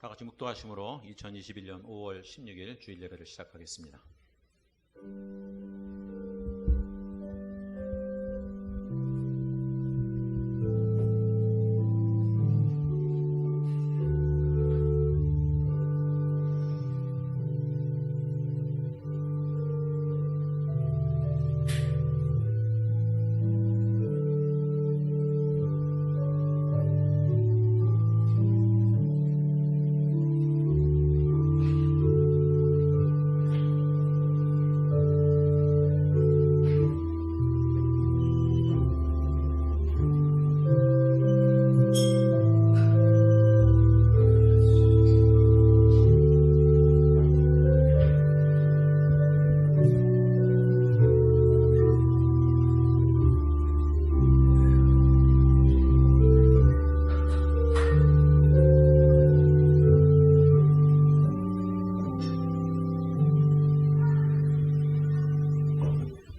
다 같이 묵도하심으로 2021년 5월 16일 주일 예배를 시작하겠습니다.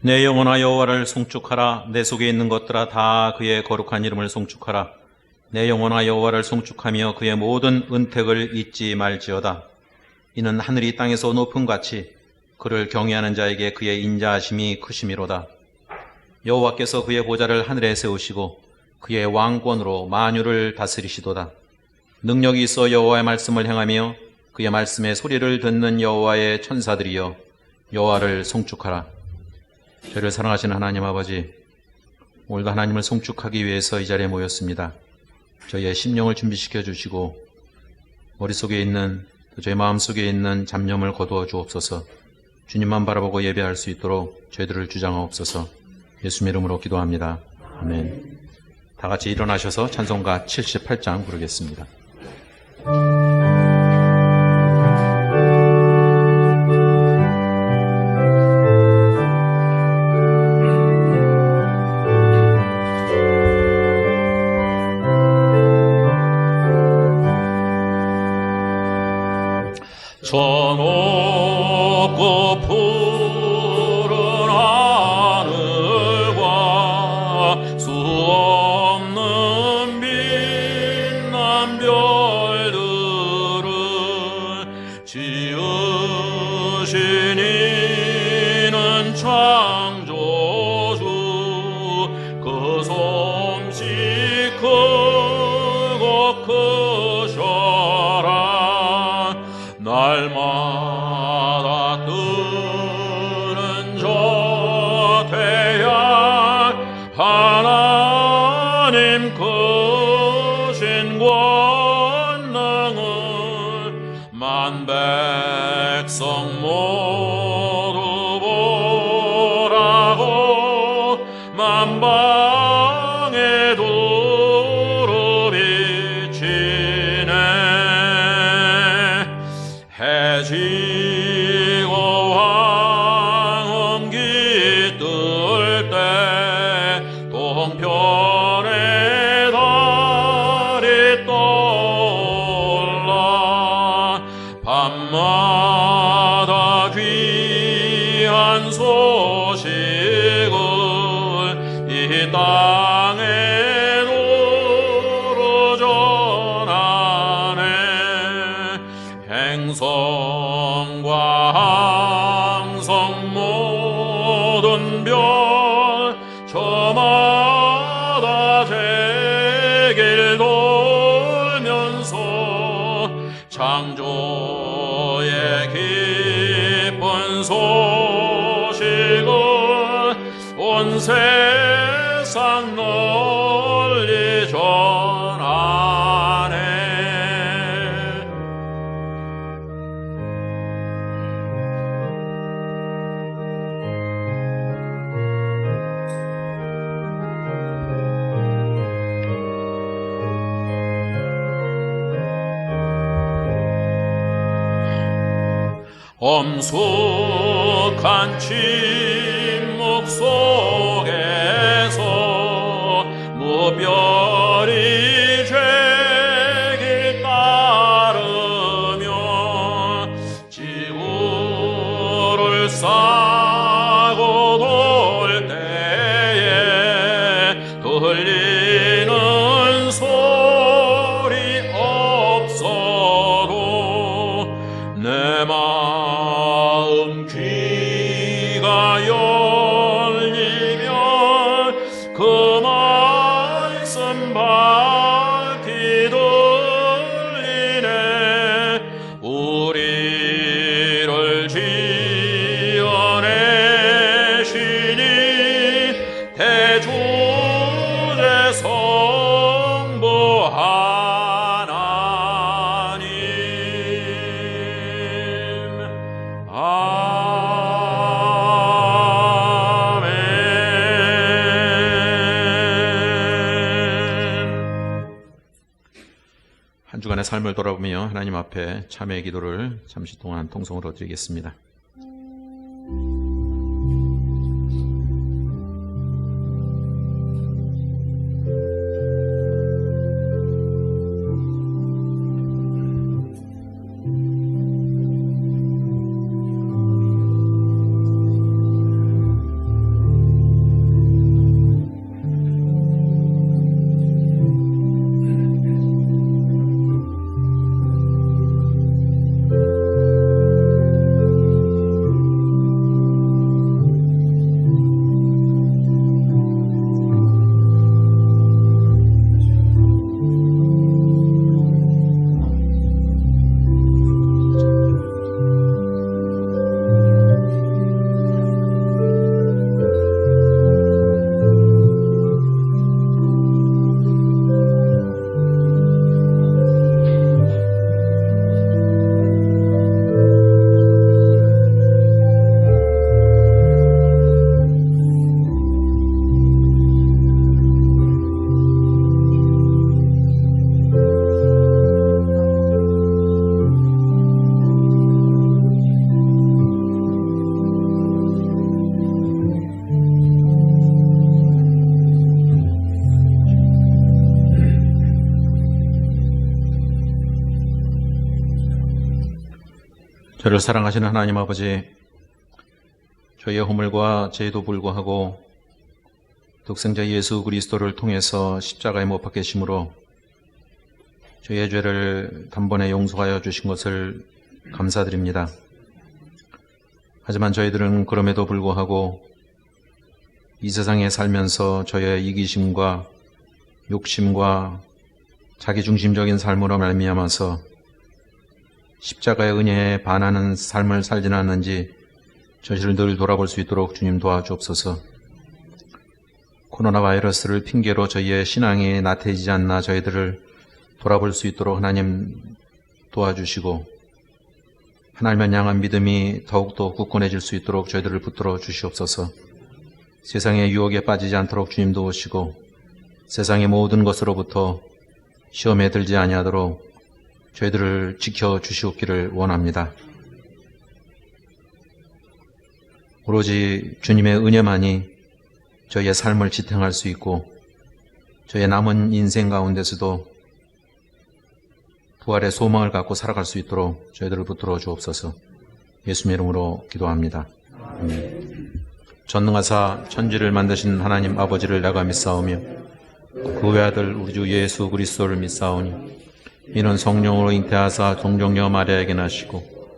내 영혼아 여호와를 송축하라. 내 속에 있는 것들아 다 그의 거룩한 이름을 송축하라. 내 영혼아 여호와를 송축하며 그의 모든 은택을 잊지 말지어다. 이는 하늘이 땅에서 높음같이 그를 경외하는 자에게 그의 인자하심이 크심이로다. 여호와께서 그의 보좌를 하늘에 세우시고 그의 왕권으로 만유를 다스리시도다. 능력이 있어 여호와의 말씀을 행하며 그의 말씀의 소리를 듣는 여호와의 천사들이여 여호와를 송축하라. 저를 사랑하시는 하나님 아버지, 오늘도 하나님을 송축하기 위해서 이 자리에 모였습니다. 저희의 심령을 준비시켜 주시고 머릿속에 있는, 저희 마음속에 있는 잡념을 거두어 주옵소서. 주님만 바라보고 예배할 수 있도록 저희들을 주장하옵소서. 예수님 이름으로 기도합니다. 아멘. 다 같이 일어나셔서 찬송가 78장 부르겠습니다. 저 높고 푸른 하늘과 수 없는 빛난 별들을 지으신 이는 창조주 그 솜씨 크고 크셔라. 날마다 뜨는 저 태양 하나님 크신 권능을 만 백성 모두 보라고 만방에 두루 비치네. 해지고 황혼 깃들 때 동편에 달이 떠올라. 밤마다 귀한 소식을 이 땅에 도로 전하네. 행성과 항성 모든 별 저마다 제길 돌면서 창조의 기쁜 소식을 온 세상 널리 전하네. 엄숙한 침묵 속에서 무별이 죄길 따르며 지구를 싸고 돌 때에 들리는 소리 없어도 삶을 돌아보며 하나님 앞에 참회의 기도를 잠시 동안 통성으로 드리겠습니다. 저를 사랑하시는 하나님 아버지, 저희의 허물과 죄에도 불구하고 독생자 예수 그리스도를 통해서 십자가에 못 박히심으로 저희의 죄를 단번에 용서하여 주신 것을 감사드립니다. 하지만 저희들은 그럼에도 불구하고 이 세상에 살면서 저희의 이기심과 욕심과 자기중심적인 삶으로 말미암아서 십자가의 은혜에 반하는 삶을 살지는 않는지 저희를 늘 돌아볼 수 있도록 주님 도와주옵소서. 코로나 바이러스를 핑계로 저희의 신앙이 나태해지지 않나 저희들을 돌아볼 수 있도록 하나님 도와주시고, 하나님을 향한 믿음이 더욱더 굳건해질 수 있도록 저희들을 붙들어 주시옵소서. 세상의 유혹에 빠지지 않도록 주님 도우시고, 세상의 모든 것으로부터 시험에 들지 아니하도록 저희들을 지켜주시옵기를 원합니다. 오로지 주님의 은혜만이 저희의 삶을 지탱할 수 있고 저희의 남은 인생 가운데서도 부활의 소망을 갖고 살아갈 수 있도록 저희들을 붙들어 주옵소서. 예수님의 이름으로 기도합니다. 전능하사 천지를 만드신 하나님 아버지를 내가 믿사오며 그 외아들 우리 주 예수 그리스도를 믿사오니 이는 성령으로 잉태하사 동정녀 마리아에게 나시고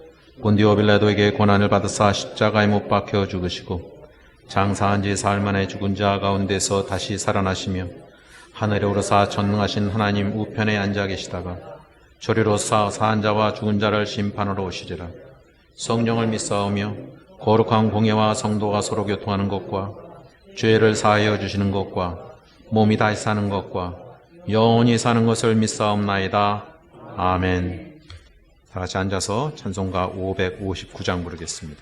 본디오 빌라도에게 고난을 받으사 십자가에 못 박혀 죽으시고 장사한 지 사흘 만에 죽은 자 가운데서 다시 살아나시며 하늘에 오르사 전능하신 하나님 우편에 앉아 계시다가 저리로서 사한 자와 죽은 자를 심판하러 오시리라. 성령을 믿사오며 거룩한 공예와 성도가 서로 교통하는 것과 죄를 사하여 주시는 것과 몸이 다시 사는 것과 영원히 사는 것을 믿사옵나이다. 아멘. 다 같이 앉아서 찬송가 559장 부르겠습니다.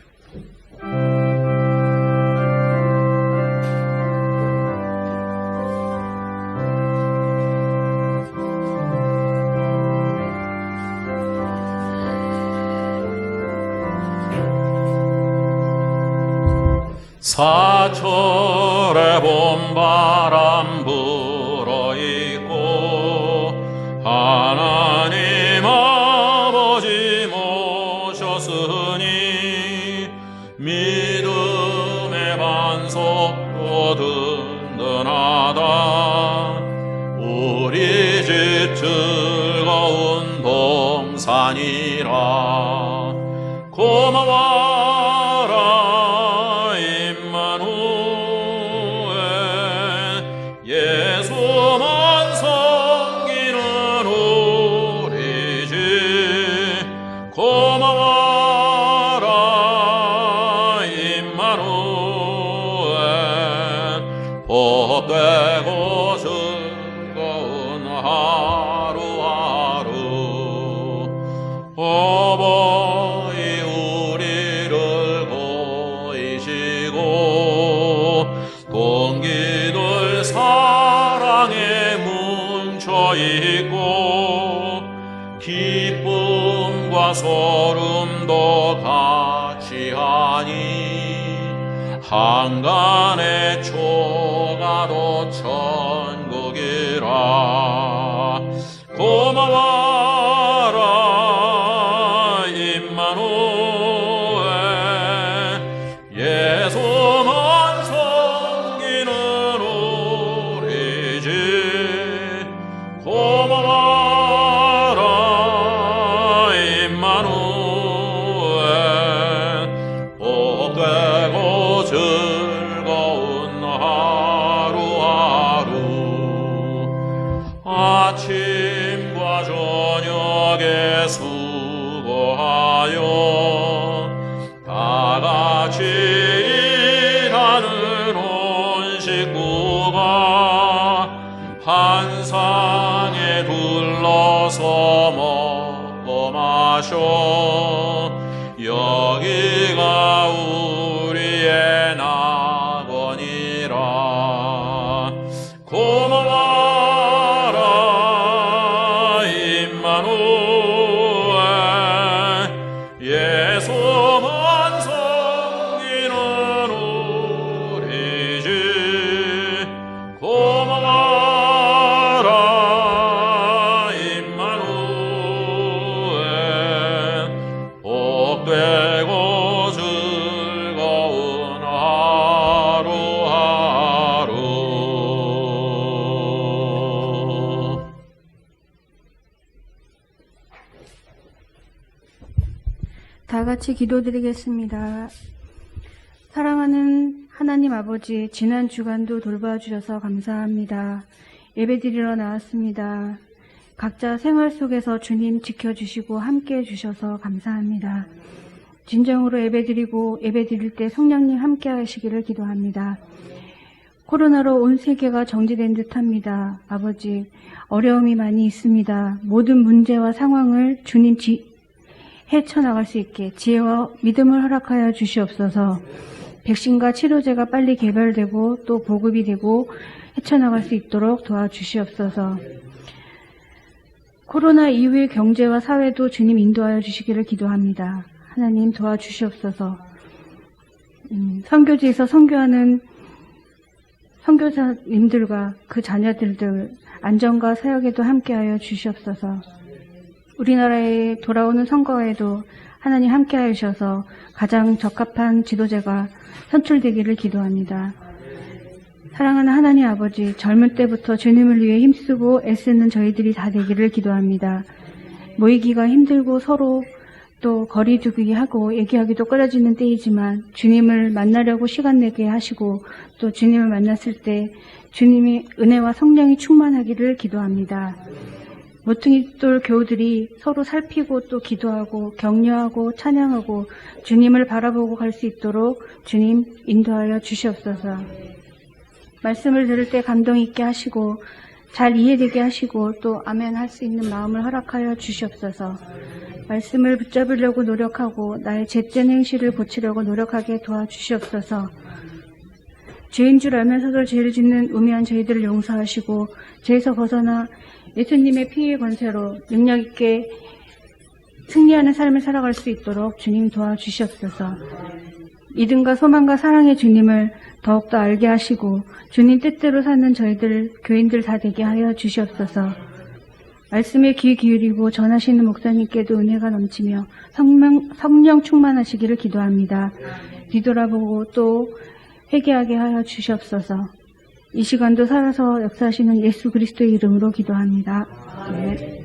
사철의 봄바람 불어있고 하나님 아버지 모셨으니 믿음의 반석도 든든하다. 우리 집 즐거운 동산이라. 고마워라 예수만 섬기는 우리 집. 고마워라 임마누엘. 복되고 즐거운 하루하루. 어버이 우리를 보이시고 동기들 사랑에 뭉쳐있고 기쁨과 소름도 같이 하니 한간의 초가도 천국이라. 고마워라 임마누엘 예수만 섬기는 우리 집. 고마워라 임마누엘 복되고 즐거운 하루하루. 아침과 저녁에 수고하여 다같이 일하는 온 식구가 한 상에 둘러서 먹고 마셔. 여기가 우리의 낙원이라. 고마워라 임마누엘 예수만 섬기는 우리 집. 고마워라 임마누엘 복되고 즐거운 하루하루. 다 같이 기도드리겠습니다. 사랑하는 하나님 아버지, 지난 주간도 돌봐주셔서 감사합니다. 예배드리러 나왔습니다. 각자 생활 속에서 주님 지켜주시고 함께해 주셔서 감사합니다. 진정으로 예배드리고 예배드릴 때 성령님 함께 하시기를 기도합니다. 코로나로 온 세계가 정지된 듯합니다. 아버지, 어려움이 많이 있습니다. 모든 문제와 상황을 주님 헤쳐나갈 수 있게 지혜와 믿음을 허락하여 주시옵소서. 백신과 치료제가 빨리 개발되고 또 보급이 되고 헤쳐나갈 수 있도록 도와주시옵소서. 코로나 이후의 경제와 사회도 주님 인도하여 주시기를 기도합니다. 하나님 도와주시옵소서. 선교지에서 선교하는 선교사님들과 그 자녀들들 안전과 사역에도 함께하여 주시옵소서. 우리나라에 돌아오는 선거에도 하나님 함께하여 주셔서 가장 적합한 지도자가 선출되기를 기도합니다. 사랑하는 하나님 아버지, 젊은 때부터 주님을 위해 힘쓰고 애쓰는 저희들이 다 되기를 기도합니다. 모이기가 힘들고 서로 또 거리 두기 하고 얘기하기도 꺼려지는 때이지만 주님을 만나려고 시간 내게 하시고 또 주님을 만났을 때 주님의 은혜와 성령이 충만하기를 기도합니다. 모퉁이돌 교우들이 서로 살피고 또 기도하고 격려하고 찬양하고 주님을 바라보고 갈 수 있도록 주님 인도하여 주시옵소서. 말씀을 들을 때 감동 있게 하시고 잘 이해되게 하시고 또 아멘 할 수 있는 마음을 허락하여 주시옵소서. 말씀을 붙잡으려고 노력하고 나의 죄된 행실을 고치려고 노력하게 도와주시옵소서. 죄인 줄 알면서도 죄를 짓는 우매한 저희들을 용서하시고 죄에서 벗어나 예수님의 피의 권세로 능력 있게 승리하는 삶을 살아갈 수 있도록 주님 도와주시옵소서. 믿음과 소망과 사랑의 주님을 더욱더 알게 하시고 주님 뜻대로 사는 저희들 교인들 다 되게 하여 주시옵소서. 말씀에 귀 기울이고 전하시는 목사님께도 은혜가 넘치며 성령 충만하시기를 기도합니다. 뒤돌아보고 또 회개하게 하여 주시옵소서. 이 시간도 살아서 역사하시는 예수 그리스도의 이름으로 기도합니다. 네.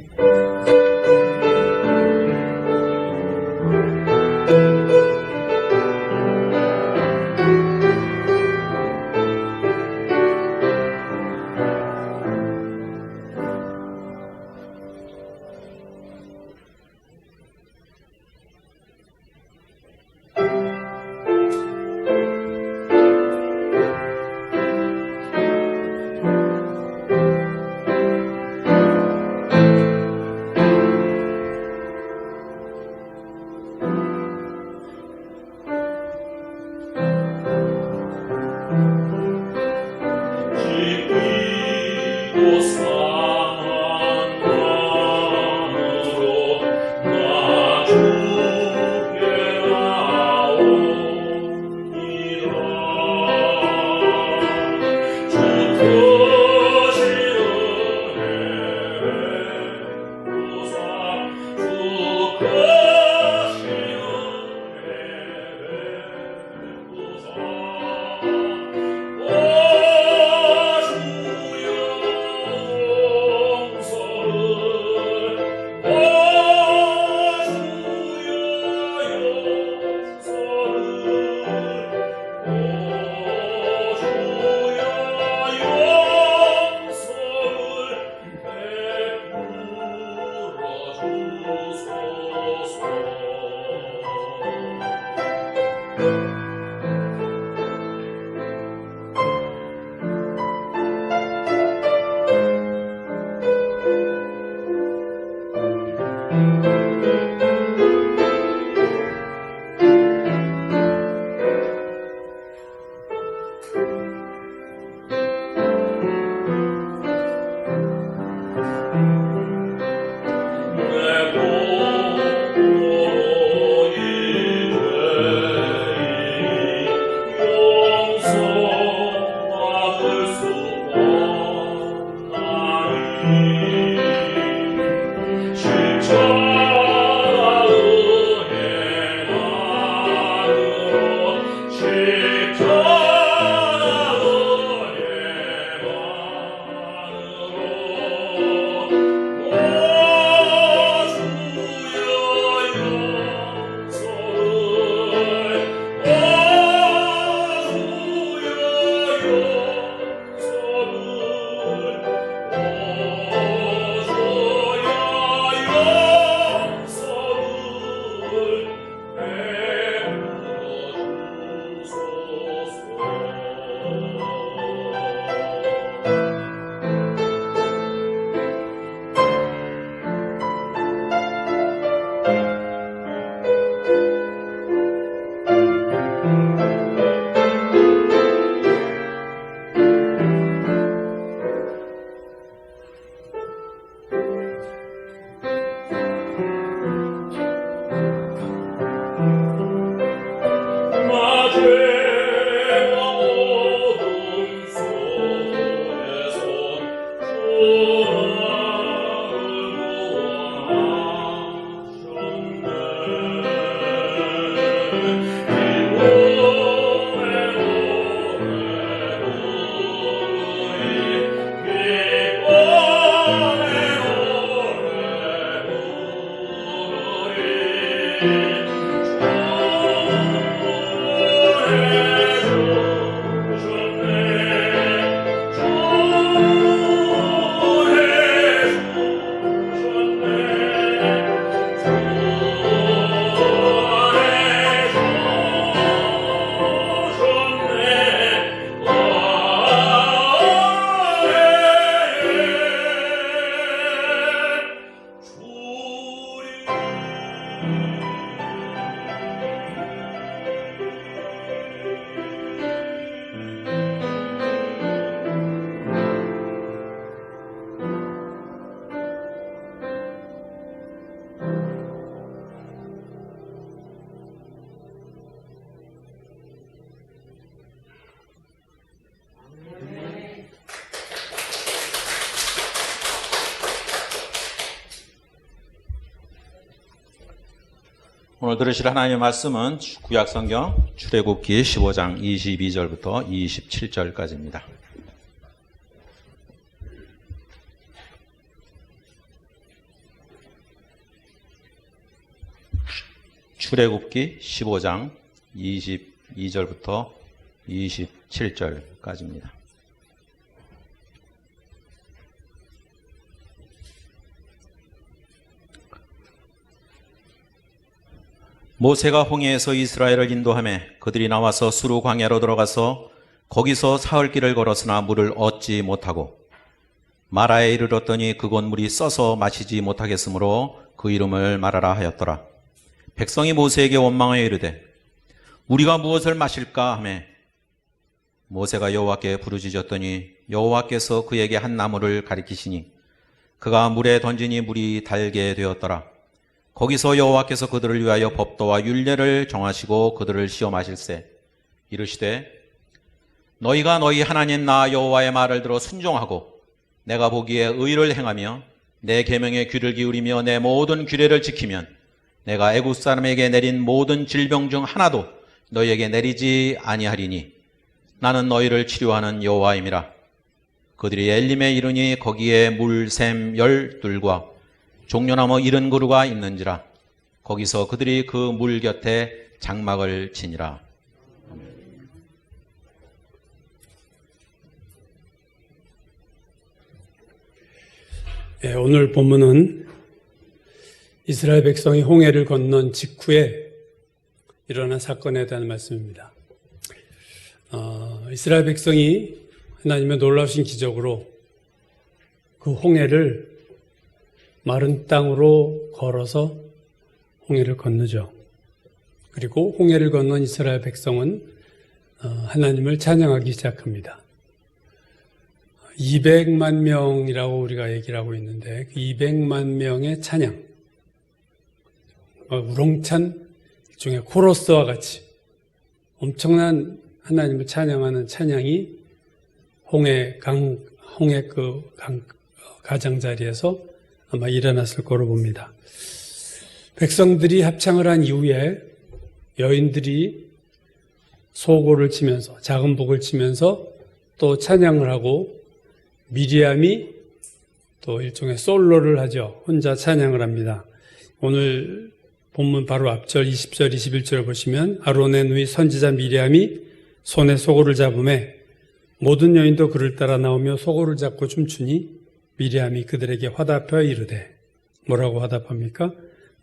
오늘 들으실 하나님의 말씀은 구약성경 출애굽기 15장 22절부터 27절까지입니다. 출애굽기 15장 22절부터 27절까지입니다. 모세가 홍해에서 이스라엘을 인도하며 그들이 나와서 수르 광야로 들어가서 거기서 사흘 길을 걸었으나 물을 얻지 못하고 마라에 이르렀더니 그곳 물이 써서 마시지 못하겠으므로 그 이름을 마라라 하였더라. 백성이 모세에게 원망하여 이르되 우리가 무엇을 마실까 하매 모세가 여호와께 부르짖었더니 여호와께서 그에게 한 나무를 가리키시니 그가 물에 던지니 물이 달게 되었더라. 거기서 여호와께서 그들을 위하여 법도와 율례를 정하시고 그들을 시험하실세 이르시되 너희가 너희 하나님 나 여호와의 말을 들어 순종하고 내가 보기에 의를 행하며 내 계명에 귀를 기울이며 내 모든 규례를 지키면 내가 애굽 사람에게 내린 모든 질병 중 하나도 너희에게 내리지 아니하리니 나는 너희를 치료하는 여호와임이라. 그들이 엘림에 이르니 거기에 물샘 12과 종려나무 70그루가 있는지라. 거기서 그들이 그 물 곁에 장막을 치니라. 오늘 본문은 이스라엘 백성이 홍해를 건넌 직후에 일어난 사건에 대한 말씀입니다. 이스라엘 백성이 하나님의 놀라우신 기적으로 그 홍해를 마른 땅으로 걸어서 홍해를 건너죠. 그리고 홍해를 건넌 이스라엘 백성은 하나님을 찬양하기 시작합니다. 200만 명이라고 우리가 얘기를 하고 있는데 그 200만 명의 찬양, 우렁찬 일종의 코러스와 같이 엄청난 하나님을 찬양하는 찬양이 홍해 가장자리에서 아마 일어났을 거로 봅니다. 백성들이 합창을 한 이후에 여인들이 소고를 치면서 작은 북을 치면서 또 찬양을 하고 미리암이 또 일종의 솔로를 하죠. 혼자 찬양을 합니다. 오늘 본문 바로 앞절 20절 21절을 보시면 아론의 누이 선지자 미리암이 손에 소고를 잡음에 모든 여인도 그를 따라 나오며 소고를 잡고 춤추니 미리암이 그들에게 화답하여 이르되 뭐라고 화답합니까?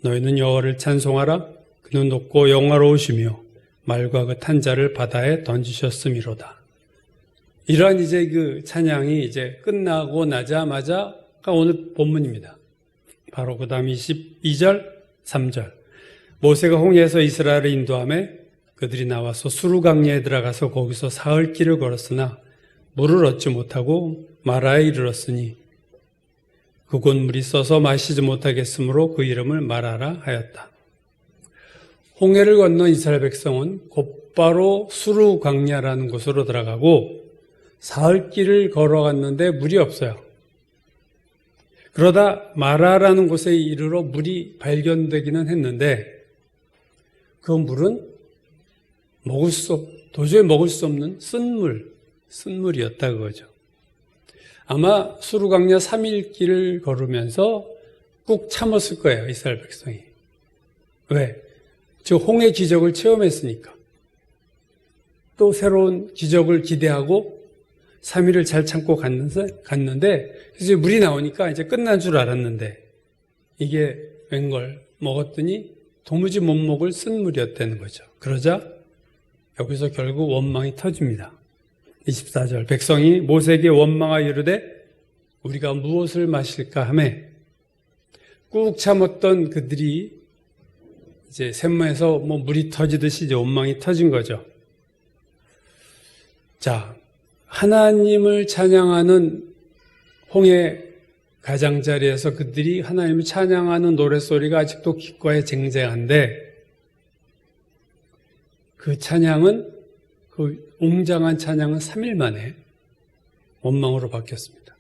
너희는 여호와를 찬송하라. 그는 높고 영화로우시며 말과 그 탄자를 바다에 던지셨음이로다. 이러한 이제 그 찬양이 이제 끝나고 나자마자가 오늘 본문입니다. 바로 그 다음 22절, 3절. 모세가 홍해에서 이스라엘을 인도하며 그들이 나와서 수르강야에 들어가서 거기서 사흘 길을 걸었으나 물을 얻지 못하고 마라에 이르렀으니 그곳 물이 써서 마시지 못하겠으므로 그 이름을 마라라 하였다. 홍해를 건넌 이스라엘 백성은 곧바로 수르강야라는 곳으로 들어가고 사흘 길을 걸어갔는데 물이 없어요. 그러다 마라라는 곳에 이르러 물이 발견되기는 했는데 그 물은 도저히 먹을 수 없는 쓴물이었다 그거죠. 아마 수르강야 3일 길을 걸으면서 꾹 참았을 거예요, 이스라엘 백성이. 왜? 즉 홍해 기적을 체험했으니까. 또 새로운 기적을 기대하고 3일을 잘 참고 갔는데 이제 물이 나오니까 이제 끝난 줄 알았는데 이게 웬걸 먹었더니 도무지 못 먹을 쓴물이었다는 거죠. 그러자 여기서 결국 원망이 터집니다. 24절 백성이 모세에게 원망하여 이르되 우리가 무엇을 마실까 하매 꾹 참았던 그들이 이제 샘에서 물이 터지듯이 이제 원망이 터진 거죠. 자, 하나님을 찬양하는 홍해 가장자리에서 그들이 하나님을 찬양하는 노랫소리가 아직도 귓가에 쟁쟁한데 그 찬양은 그 웅장한 찬양은 3일 만에 원망으로 바뀌었습니다.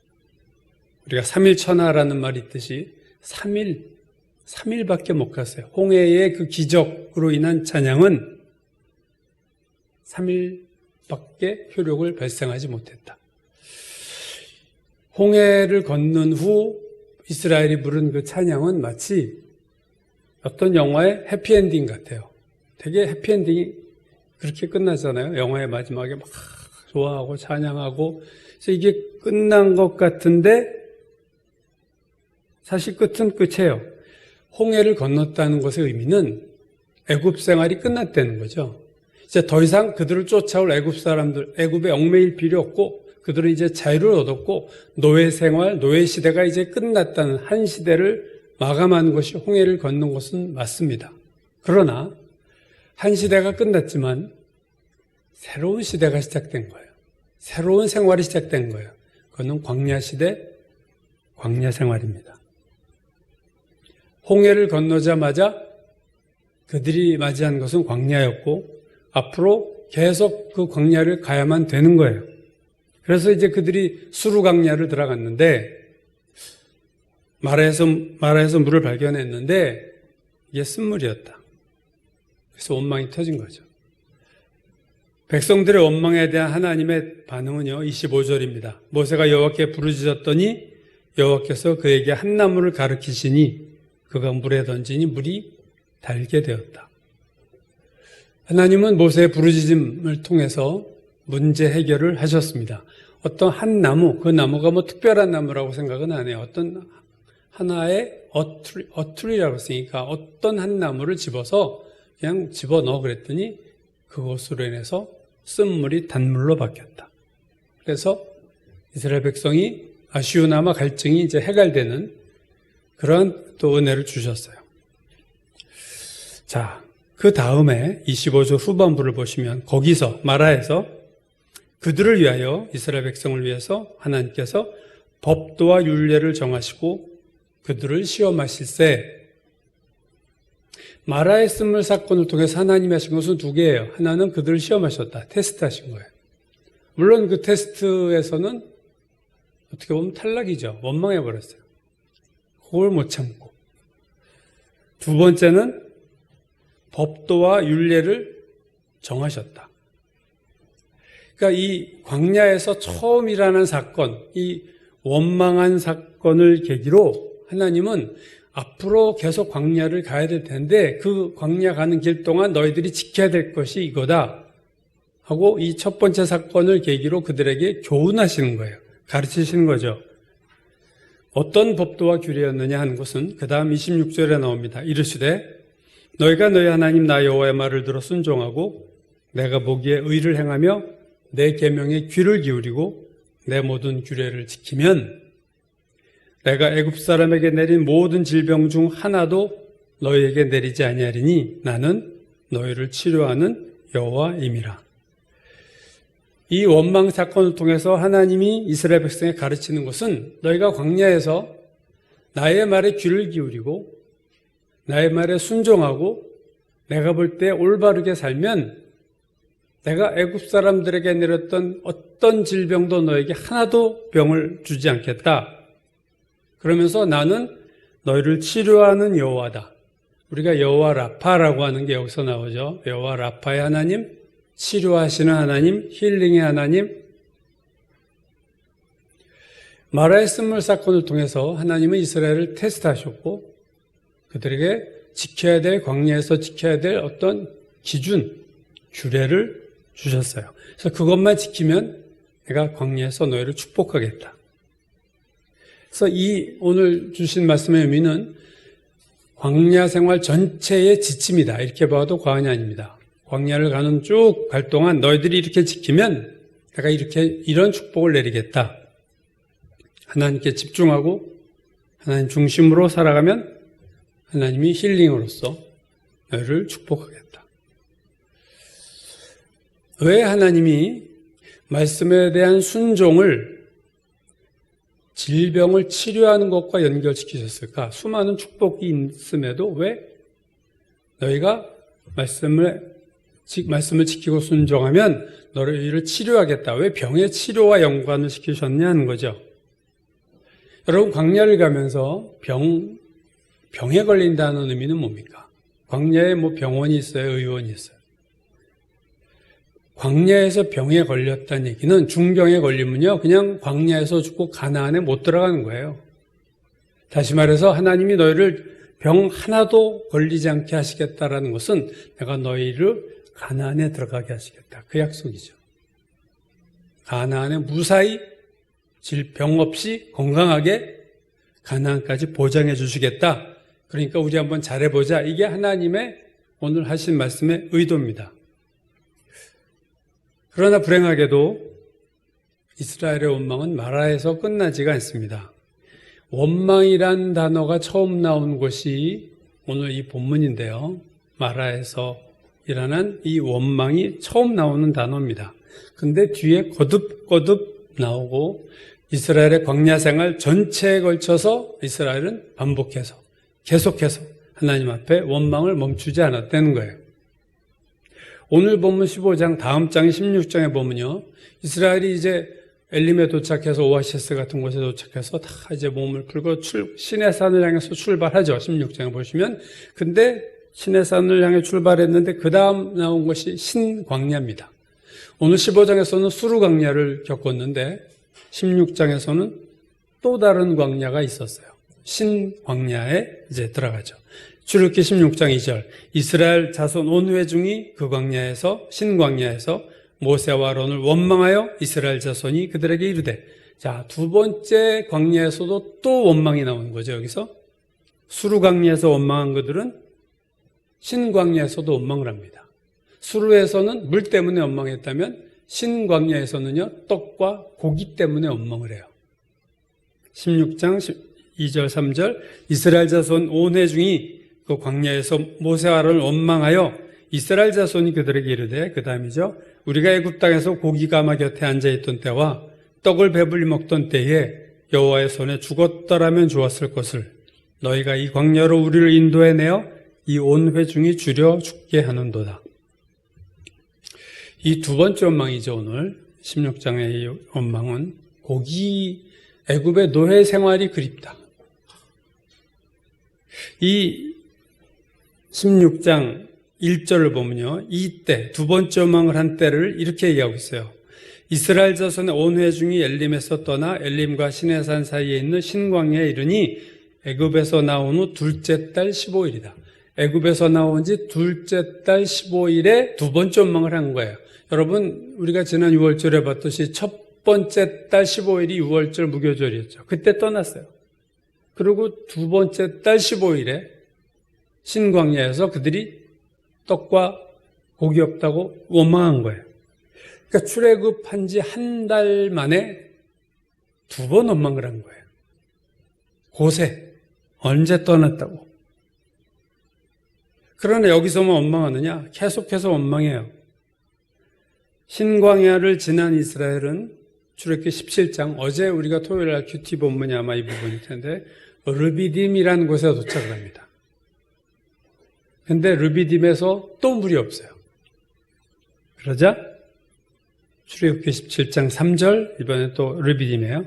우리가 3일 천하라는 말이 있듯이 3일밖에 못 갔어요. 홍해의 그 기적으로 인한 찬양은 3일밖에 효력을 발생하지 못했다. 홍해를 건넌 후 이스라엘이 부른 그 찬양은 마치 어떤 영화의 해피엔딩 같아요. 되게 해피엔딩이 그렇게 끝나잖아요. 영화의 마지막에 막 좋아하고 찬양하고 그래서 이게 끝난 것 같은데 사실 끝은 끝이에요. 홍해를 건넜다는 것의 의미는 애굽 생활이 끝났다는 거죠. 이제 더 이상 그들을 쫓아올 애굽 사람들, 애굽에 얽매일 필요 없고 그들은 이제 자유를 얻었고 노예 생활, 노예 시대가 이제 끝났다는 한 시대를 마감한 것이 홍해를 건넌 것은 맞습니다. 그러나 한 시대가 끝났지만 새로운 시대가 시작된 거예요. 새로운 생활이 시작된 거예요. 그거는 광야 시대, 광야 생활입니다. 홍해를 건너자마자 그들이 맞이한 것은 광야였고 앞으로 계속 그 광야를 가야만 되는 거예요. 그래서 이제 그들이 수르강야를 들어갔는데 마라에서 물을 발견했는데 이게 쓴물이었다. 그래서 원망이 터진 거죠. 백성들의 원망에 대한 하나님의 반응은요, 25절입니다. 모세가 여호와께 부르짖었더니 여호와께서 그에게 한 나무를 가르치시니 그가 물에 던지니 물이 달게 되었다. 하나님은 모세의 부르짖음을 통해서 문제 해결을 하셨습니다. 어떤 한 나무, 그 나무가 뭐 특별한 나무라고 생각은 안 해요. 어떤 하나의 어투리라고 했으니까 어떤 한 나무를 집어서 그냥 집어넣어 그랬더니 그것으로 인해서 쓴물이 단물로 바뀌었다. 그래서 이스라엘 백성이 아쉬우나마 갈증이 이제 해결되는 그런 또 은혜를 주셨어요. 자, 그 다음에 25절 후반부를 보시면 거기서 마라에서 그들을 위하여 이스라엘 백성을 위해서 하나님께서 법도와 율례를 정하시고 그들을 시험하실세. 마라의 쓴물 사건을 통해서 하나님이 하신 것은 두 개예요. 하나는 그들을 시험하셨다. 테스트하신 거예요. 물론 그 테스트에서는 어떻게 보면 탈락이죠. 원망해버렸어요. 그걸 못 참고. 두 번째는 법도와 율례를 정하셨다. 그러니까 이 광야에서 처음 일어난 사건, 이 원망한 사건을 계기로 하나님은 앞으로 계속 광야를 가야 될 텐데 그 광야 가는 길 동안 너희들이 지켜야 될 것이 이거다 하고 이 첫 번째 사건을 계기로 그들에게 교훈하시는 거예요. 가르치시는 거죠. 어떤 법도와 규례였느냐 하는 것은 그 다음 26절에 나옵니다. 이르시되 너희가 너희 하나님 나 여호와의 말을 들어 순종하고 내가 보기에 의를 행하며 내 계명에 귀를 기울이고 내 모든 규례를 지키면 내가 애굽 사람에게 내린 모든 질병 중 하나도 너희에게 내리지 아니하리니 나는 너희를 치료하는 여호와임이라. 이 원망 사건을 통해서 하나님이 이스라엘 백성에 가르치는 것은 너희가 광야에서 나의 말에 귀를 기울이고 나의 말에 순종하고 내가 볼 때 올바르게 살면 내가 애굽 사람들에게 내렸던 어떤 질병도 너에게 하나도 병을 주지 않겠다. 그러면서 나는 너희를 치료하는 여호와다. 우리가 여호와 라파라고 하는 게 여기서 나오죠. 여호와 라파의 하나님, 치료하시는 하나님, 힐링의 하나님. 마라의 쓴물 사건을 통해서 하나님은 이스라엘을 테스트하셨고 그들에게 지켜야 될, 광야에서 지켜야 될 어떤 기준, 규례를 주셨어요. 그래서 그것만 지키면 내가 광야에서 너희를 축복하겠다. 그래서 이 오늘 주신 말씀의 의미는 광야 생활 전체의 지침이다. 이렇게 봐도 과언이 아닙니다. 광야를 가는 쭉 갈 동안 너희들이 이렇게 지키면 내가 이런 축복을 내리겠다. 하나님께 집중하고 하나님 중심으로 살아가면 하나님이 힐링으로써 너희를 축복하겠다. 왜 하나님이 말씀에 대한 순종을 질병을 치료하는 것과 연결시키셨을까? 수많은 축복이 있음에도 왜 너희가 말씀을 지키고 순종하면 너희를 치료하겠다. 왜 병의 치료와 연관을 시키셨냐 하는 거죠. 여러분 광야를 가면서 병에 걸린다는 의미는 뭡니까? 광야에 뭐 병원이 있어요? 의원이 있어요? 광야에서 병에 걸렸다는 얘기는 중병에 걸리면요 그냥 광야에서 죽고 가나안에 못 들어가는 거예요. 다시 말해서 하나님이 너희를 병 하나도 걸리지 않게 하시겠다라는 것은 내가 너희를 가나안에 들어가게 하시겠다. 그 약속이죠. 가나안에 무사히 질병 없이 건강하게 가나안까지 보장해 주시겠다. 그러니까 우리 한번 잘해보자. 이게 하나님의 오늘 하신 말씀의 의도입니다. 그러나 불행하게도 이스라엘의 원망은 마라에서 끝나지가 않습니다. 원망이란 단어가 처음 나온 곳이 오늘 이 본문인데요. 마라에서 일어난 이 원망이 처음 나오는 단어입니다. 근데 뒤에 거듭거듭 나오고 이스라엘의 광야 생활 전체에 걸쳐서 이스라엘은 반복해서 계속해서 하나님 앞에 원망을 멈추지 않았다는 거예요. 오늘 본문 15장 다음 장 16장에 보면요. 이스라엘이 이제 엘림에 도착해서 오아시스 같은 곳에 도착해서 다 이제 몸을 풀고 시내산을 향해서 출발하죠. 16장에 보시면. 근데 시내산을 향해 출발했는데 그 다음 나온 것이 신광야입니다. 오늘 15장에서는 수르 광야를 겪었는데 16장에서는 또 다른 광야가 있었어요. 신광야에 이제 들어가죠. 출애굽기 16장 2절 이스라엘 자손 온 회중이 그 광야에서 신광야에서 모세와 아론을 원망하여 이스라엘 자손이 그들에게 이르되 자, 두 번째 광야에서도 또 원망이 나오는 거죠. 여기서 수르 광야에서 원망한 그들은 신광야에서도 원망을 합니다. 수르에서는 물 때문에 원망했다면 신광야에서는요 떡과 고기 때문에 원망을 해요. 16장 2절 3절 이스라엘 자손 온 회중이 그 광야에서 모세와 아론을 원망하여 이스라엘 자손이 그들에게 이르되 그 다음이죠. 우리가 애굽 땅에서 고기 가마 곁에 앉아있던 때와 떡을 배불리 먹던 때에 여호와의 손에 죽었더라면 좋았을 것을 너희가 이 광야로 우리를 인도해내어 이 온 회중이 줄여 죽게 하는도다. 이 두 번째 원망이죠. 오늘 16장의 이 원망은 애굽의 노예 생활이 그립다. 이 16장 1절을 보면요. 이때 두 번째 원망을 한 때를 이렇게 얘기하고 있어요. 이스라엘 자손의 온 회중이 엘림에서 떠나 엘림과 시내산 사이에 있는 신광야에 이르니 애굽에서 나온 후 둘째 달 15일이다. 애굽에서 나온 지 둘째 달 15일에 두 번째 원망을 한 거예요. 여러분 우리가 지난 6월절에 봤듯이 첫 번째 달 15일이 6월절 무교절이었죠. 그때 떠났어요. 그리고 두 번째 달 15일에 신광야에서 그들이 떡과 고기 없다고 원망한 거예요. 그러니까 출애굽한 지 한 달 만에 두 번 원망을 한 거예요. 고세 언제 떠났다고. 그러나 여기서만 원망하느냐? 계속해서 원망해요. 신광야를 지난 이스라엘은 출애굽기 17장 어제 우리가 토요일 날 큐티 본문이 아마 이 부분일 텐데 르비딤이라는 곳에 도착을 합니다. 근데 르비딤에서 또 물이 없어요. 그러자 출애굽기 17장 3절 이번에 또 르비딤이에요.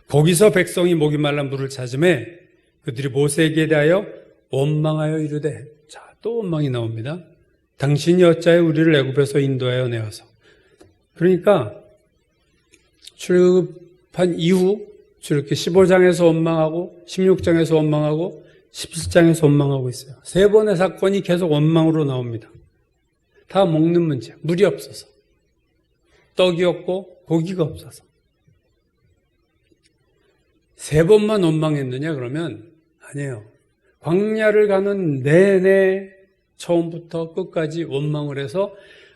거기서 백성이 목이 말라 물을 찾음에 그들이 모세에게 대하여 원망하여 이르되 자, 또 원망이 나옵니다. 당신이 어찌하여 우리를 애굽에서 인도하여 내어서 그러니까 출애굽한 이후 출애굽기 15장에서 원망하고 16장에서 원망하고 17장에서 원망하고 있어요. 세 번의 사건이 계속 원망으로 나옵니다. 다 먹는 문제, 물이 없어서 떡이 없고 고기가 없어서 세 번만 원망했느냐 그러면 아니에요. 광야를 가는 내내 처음부터 끝까지 원망을 해서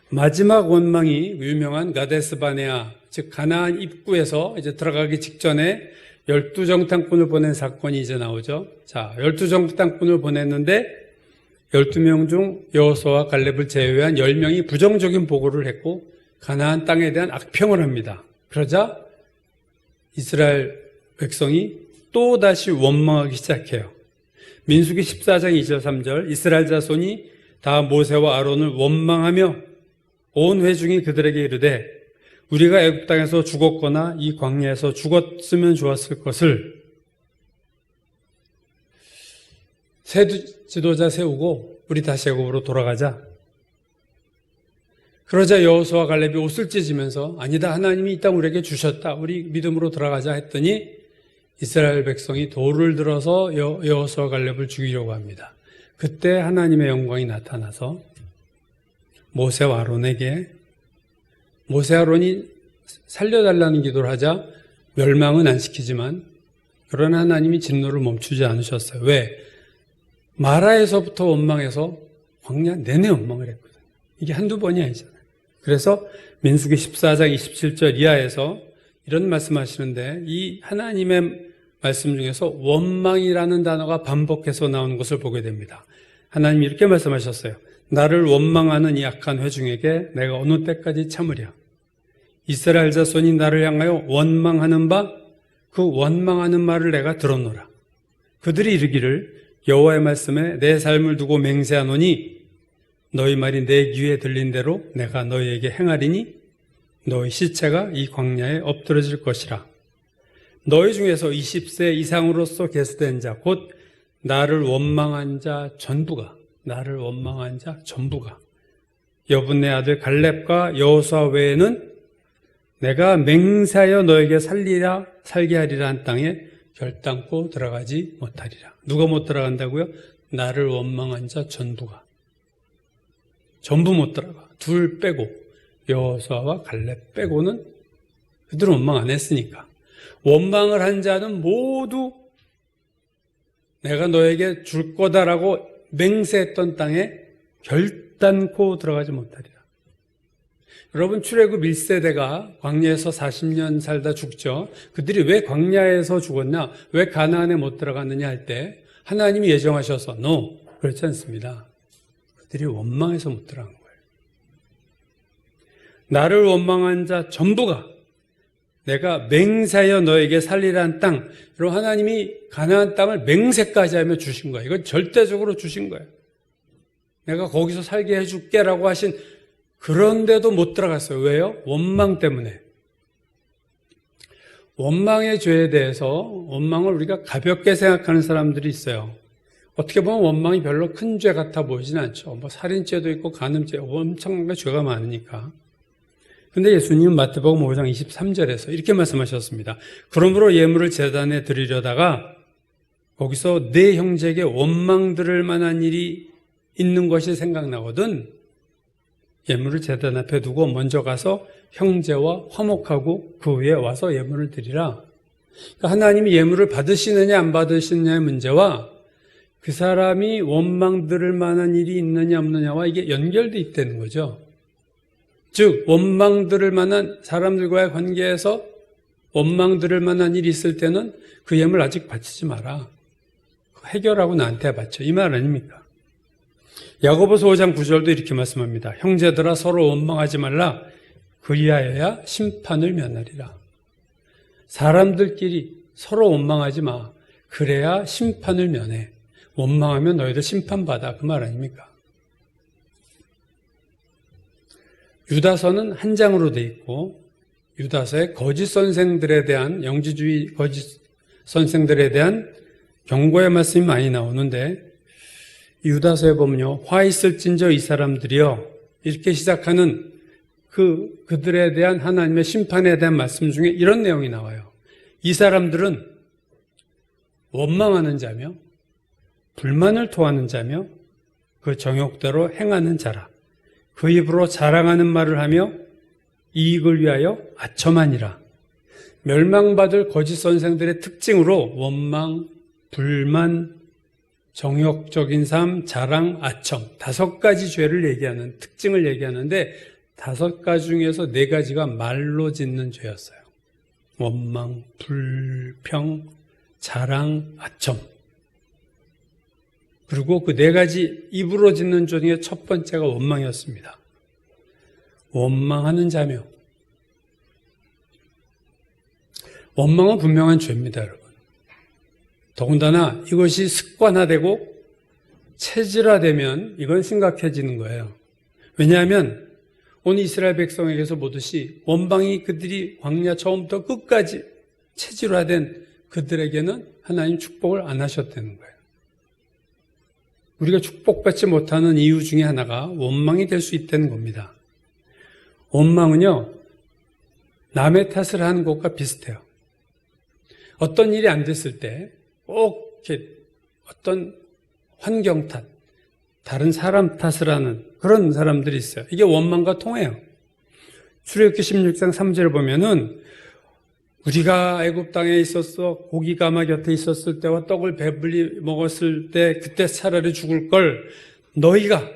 마지막 원망이 유명한 가데스 바네아, 즉 가나안 입구에서 이제 들어가기 직전에 12정탐꾼을 보낸 사건이 이제 나오죠. 자, 12정탐꾼을 보냈는데 12명 중 여호수아와 갈렙을 제외한 10명이 부정적인 보고를 했고 가나안 땅에 대한 악평을 합니다. 그러자 이스라엘 백성이 또다시 원망하기 시작해요. 민수기 14장 2절 3절 이스라엘 자손이 다 모세와 아론을 원망하며 온 회중이 그들에게 이르되 우리가 애굽 땅에서 죽었거나 이 광야에서 죽었으면 좋았을 것을 새 지도자 세우고 우리 다시 애굽으로 돌아가자. 그러자 여호수아와 갈렙이 옷을 찢으면서 아니다 하나님이 이 땅 우리에게 주셨다. 우리 믿음으로 들어가자 했더니 이스라엘 백성이 돌을 들어서 여호수아와 갈렙을 죽이려고 합니다. 그때 하나님의 영광이 나타나서 모세와 아론에게 모세 아론이 살려달라는 기도를 하자 멸망은 안 시키지만 그러나 하나님이 진노를 멈추지 않으셨어요. 왜? 마라에서부터 원망해서 광야 내내 원망을 했거든요. 이게 한두 번이 아니잖아요. 그래서 민수기 14장 27절 이하에서 이런 말씀하시는데 이 하나님의 말씀 중에서 원망이라는 단어가 반복해서 나오는 것을 보게 됩니다. 하나님이 이렇게 말씀하셨어요. 나를 원망하는 이 악한 회중에게 내가 어느 때까지 참으랴. 이스라엘 자손이 나를 향하여 원망하는 바 그 원망하는 말을 내가 들었노라. 그들이 이르기를 여호와의 말씀에 내 삶을 두고 맹세하노니 너희 말이 내 귀에 들린 대로 내가 너희에게 행하리니 너희 시체가 이 광야에 엎드러질 것이라. 너희 중에서 20세 이상으로서 계수된 자, 곧 나를 원망한 자 전부가, 여분네 아들 갈렙과 여호수아 외에는 내가 맹세하여 너에게 살게 하리라 한 땅에 결단코 들어가지 못하리라. 누가 못 들어간다고요? 나를 원망한 자 전부가. 전부 못 들어가. 둘 빼고, 여호수아와 갈렙 빼고는 그들은 원망 안 했으니까. 원망을 한 자는 모두 내가 너에게 줄 거다라고 맹세했던 땅에 결단코 들어가지 못하리라. 여러분, 출애굽 1세대가 광야에서 40년 살다 죽죠. 그들이 왜 광야에서 죽었냐, 왜 가나안에 못 들어갔느냐 할 때 하나님이 예정하셔서 그렇지 않습니다. 그들이 원망해서 못 들어간 거예요. 나를 원망한 자 전부가 내가 맹세하여 너에게 살리라는 땅, 여러분, 하나님이 가나안 땅을 맹세까지 하며 주신 거예요. 이건 절대적으로 주신 거예요. 내가 거기서 살게 해줄게라고 하신, 그런데도 못 들어갔어요. 왜요? 원망 때문에. 원망의 죄에 대해서, 원망을 우리가 가볍게 생각하는 사람들이 있어요. 어떻게 보면 원망이 별로 큰 죄 같아 보이진 않죠. 살인죄도 있고 간음죄, 엄청난 죄가 많으니까. 근데 예수님은 마태복음 5장 23절에서 이렇게 말씀하셨습니다. 그러므로 예물을 제단에 드리려다가 거기서 내 형제에게 원망 들을 만한 일이 있는 것이 생각나거든 예물을 제단 앞에 두고 먼저 가서 형제와 화목하고 그 후에 와서 예물을 드리라. 그러니까 하나님이 예물을 받으시느냐 안 받으시느냐의 문제와 그 사람이 원망 들을 만한 일이 있느냐 없느냐와 이게 연결돼 있다는 거죠. 즉 원망 들을 만한, 사람들과의 관계에서 원망 들을 만한 일이 있을 때는 그 예물 아직 바치지 마라. 해결하고 나한테 바쳐. 이 말 아닙니까? 야고보서 5장 9절도 이렇게 말씀합니다. 형제들아 서로 원망하지 말라. 그리하여야 심판을 면하리라. 사람들끼리 서로 원망하지 마. 그래야 심판을 면해. 원망하면 너희들 심판받아. 그 말 아닙니까? 유다서는 한 장으로 돼 있고 유다서에 거짓 선생들에 대한, 영지주의 거짓 선생들에 대한 경고의 말씀이 많이 나오는데 유다서에 보면요, 화 있을진저 이 사람들이여, 이렇게 시작하는 그들에 대한 하나님의 심판에 대한 말씀 중에 이런 내용이 나와요. 이 사람들은 원망하는 자며 불만을 토하는 자며 그 정욕대로 행하는 자라. 그 입으로 자랑하는 말을 하며 이익을 위하여 아첨하니라. 멸망받을 거짓 선생들의 특징으로 원망, 불만, 정욕적인 삶, 자랑, 아첨, 5가지 죄를 얘기하는, 특징을 얘기하는데 5가지 중에서 4가지가 말로 짓는 죄였어요. 원망, 불평, 자랑, 아첨. 그리고 그 4가지 입으로 짓는 죄 중에 첫 번째가 원망이었습니다. 원망하는 자며. 원망은 분명한 죄입니다, 여러분. 더군다나 이것이 습관화되고 체질화되면 이건 심각해지는 거예요. 왜냐하면 오늘 이스라엘 백성에게서 보듯이 원망이 그들이 광야 처음부터 끝까지 체질화된 그들에게는 하나님 축복을 안 하셨다는 거예요. 우리가 축복받지 못하는 이유 중에 하나가 원망이 될 수 있다는 겁니다. 원망은요, 남의 탓을 하는 것과 비슷해요. 어떤 일이 안 됐을 때 꼭 이렇게 어떤 환경 탓, 다른 사람 탓을 하는 그런 사람들이 있어요. 이게 원망과 통해요. 출애굽기 16장 3절을 보면은 우리가 애굽 땅에 있었어, 고기 가마 곁에 있었을 때와 떡을 배불리 먹었을 때 그때 차라리 죽을 걸 너희가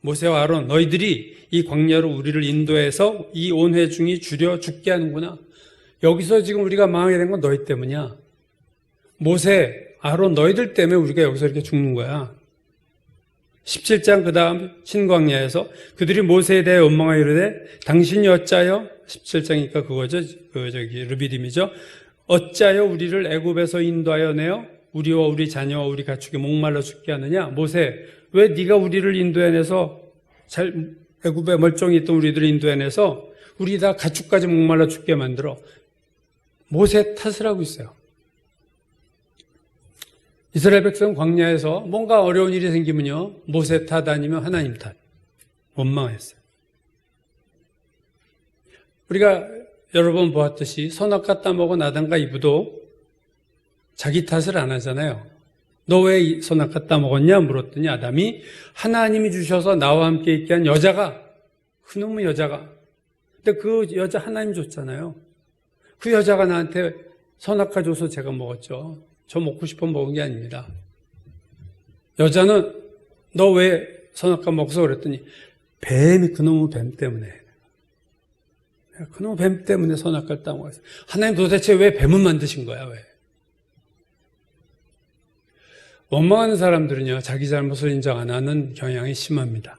모세와 아론 너희들이 이 광야로 우리를 인도해서 이 온 회중이 줄여 죽게 하는구나. 여기서 지금 우리가 망하게 된 건 너희 때문이야. 모세, 아론 너희들 때문에 우리가 여기서 이렇게 죽는 거야. 17장 그 다음 신광야에서 그들이 모세에 대해 원망하여 이르되 당신이 어찌하여, 17장이니까 그거죠. 르비딤이죠. 어찌하여 우리를 애굽에서 인도하여 내어 우리와 우리 자녀와 우리 가축이 목말라 죽게 하느냐. 모세, 왜 네가 우리를 인도해내서 애굽에 멀쩡히 있던 우리들을 인도해내서 우리 다 가축까지 목말라 죽게 만들어 모세 탓을 하고 있어요. 이스라엘 백성 광야에서 뭔가 어려운 일이 생기면요, 모세 탓 아니면 하나님 탓, 원망했어요. 우리가 여러 번 보았듯이 선악과 따먹은 아담과 이브도 자기 탓을 안 하잖아요. 너 왜 선악과 따먹었냐 물었더니 아담이 하나님이 주셔서 나와 함께 있게 한 여자가, 그놈의 여자가, 근데 그 여자 하나님 줬잖아요. 그 여자가 나한테 선악과 줘서 제가 먹었죠. 저 먹고 싶어 먹은 게 아닙니다. 여자는 너 왜 선악과 먹어서 그랬더니 뱀이, 그놈의 뱀 때문에, 그놈의 뱀 때문에 선악과를 따먹었어요. 하나님 도대체 왜 뱀을 만드신 거야, 왜? 원망하는 사람들은요, 자기 잘못을 인정 안 하는 경향이 심합니다.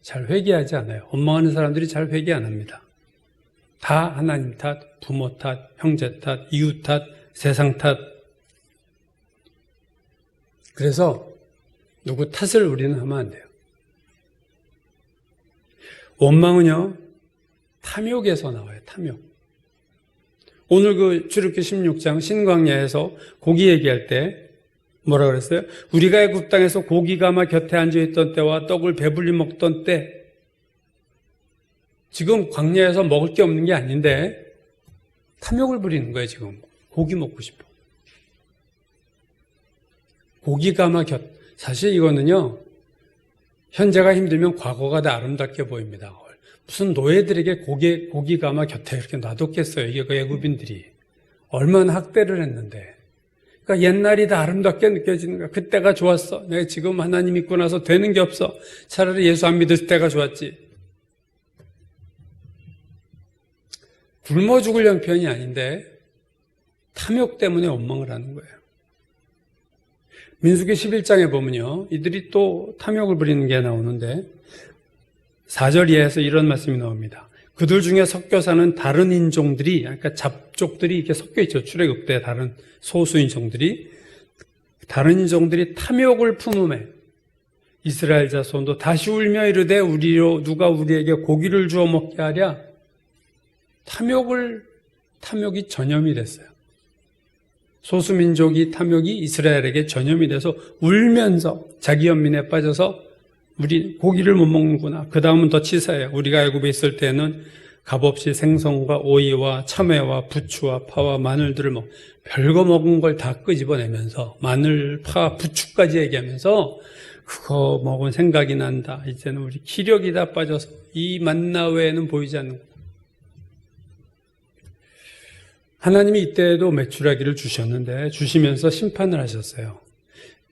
잘 회개하지 않아요. 원망하는 사람들이 잘 회개 안 합니다. 다 하나님 탓, 부모 탓, 형제 탓, 이웃 탓, 세상 탓. 그래서 누구 탓을 우리는 하면 안 돼요. 원망은요, 탐욕에서 나와요, 탐욕. 오늘 그 출애굽기 16장 신광야에서 고기 얘기할 때 뭐라 그랬어요? 우리가 애굽 땅에서 고기가 막 곁에 앉아있던 때와 떡을 배불리 먹던 때, 지금 광야에서 먹을 게 없는 게 아닌데 탐욕을 부리는 거예요. 지금 고기 먹고 싶어. 고기가 막 사실 이거는요, 현재가 힘들면 과거가 더 아름답게 보입니다. 무슨 노예들에게 고기가 막 곁에 이렇게 놔뒀겠어요. 이게 그 애굽인들이 얼마나 학대를 했는데. 그러니까 옛날이 다 아름답게 느껴지는 거야. 그때가 좋았어. 내가 지금 하나님 믿고 나서 되는 게 없어. 차라리 예수 안 믿을 때가 좋았지. 굶어 죽을 형편이 아닌데 탐욕 때문에 원망을 하는 거예요. 민수기 11장에 보면요, 이들이 또 탐욕을 부리는 게 나오는데 4절 이하에서 이런 말씀이 나옵니다. 그들 중에 섞여 사는 다른 인종들이, 그러니까 잡족들이 이렇게 섞여 있죠. 출애굽 때 다른 소수 인종들이, 다른 인종들이 탐욕을 품음에 이스라엘 자손도 다시 울며 이르되 우리로 누가 우리에게 고기를 주어 먹게 하랴. 탐욕이 전염이 됐어요. 소수민족이 탐욕이 이스라엘에게 전염이 돼서 울면서 자기 연민에 빠져서 우리 고기를 못 먹는구나. 그 다음은 더 치사해요. 우리가 애굽에 있을 때는 값없이 생선과 오이와 참외와 부추와 파와 마늘들을 별거 먹은 걸 다 끄집어내면서 마늘, 파, 부추까지 얘기하면서 그거 먹은 생각이 난다. 이제는 우리 기력이 다 빠져서 이 만나 외에는 보이지 않는 거다. 하나님이 이때에도 메추라기를 주셨는데 주시면서 심판을 하셨어요.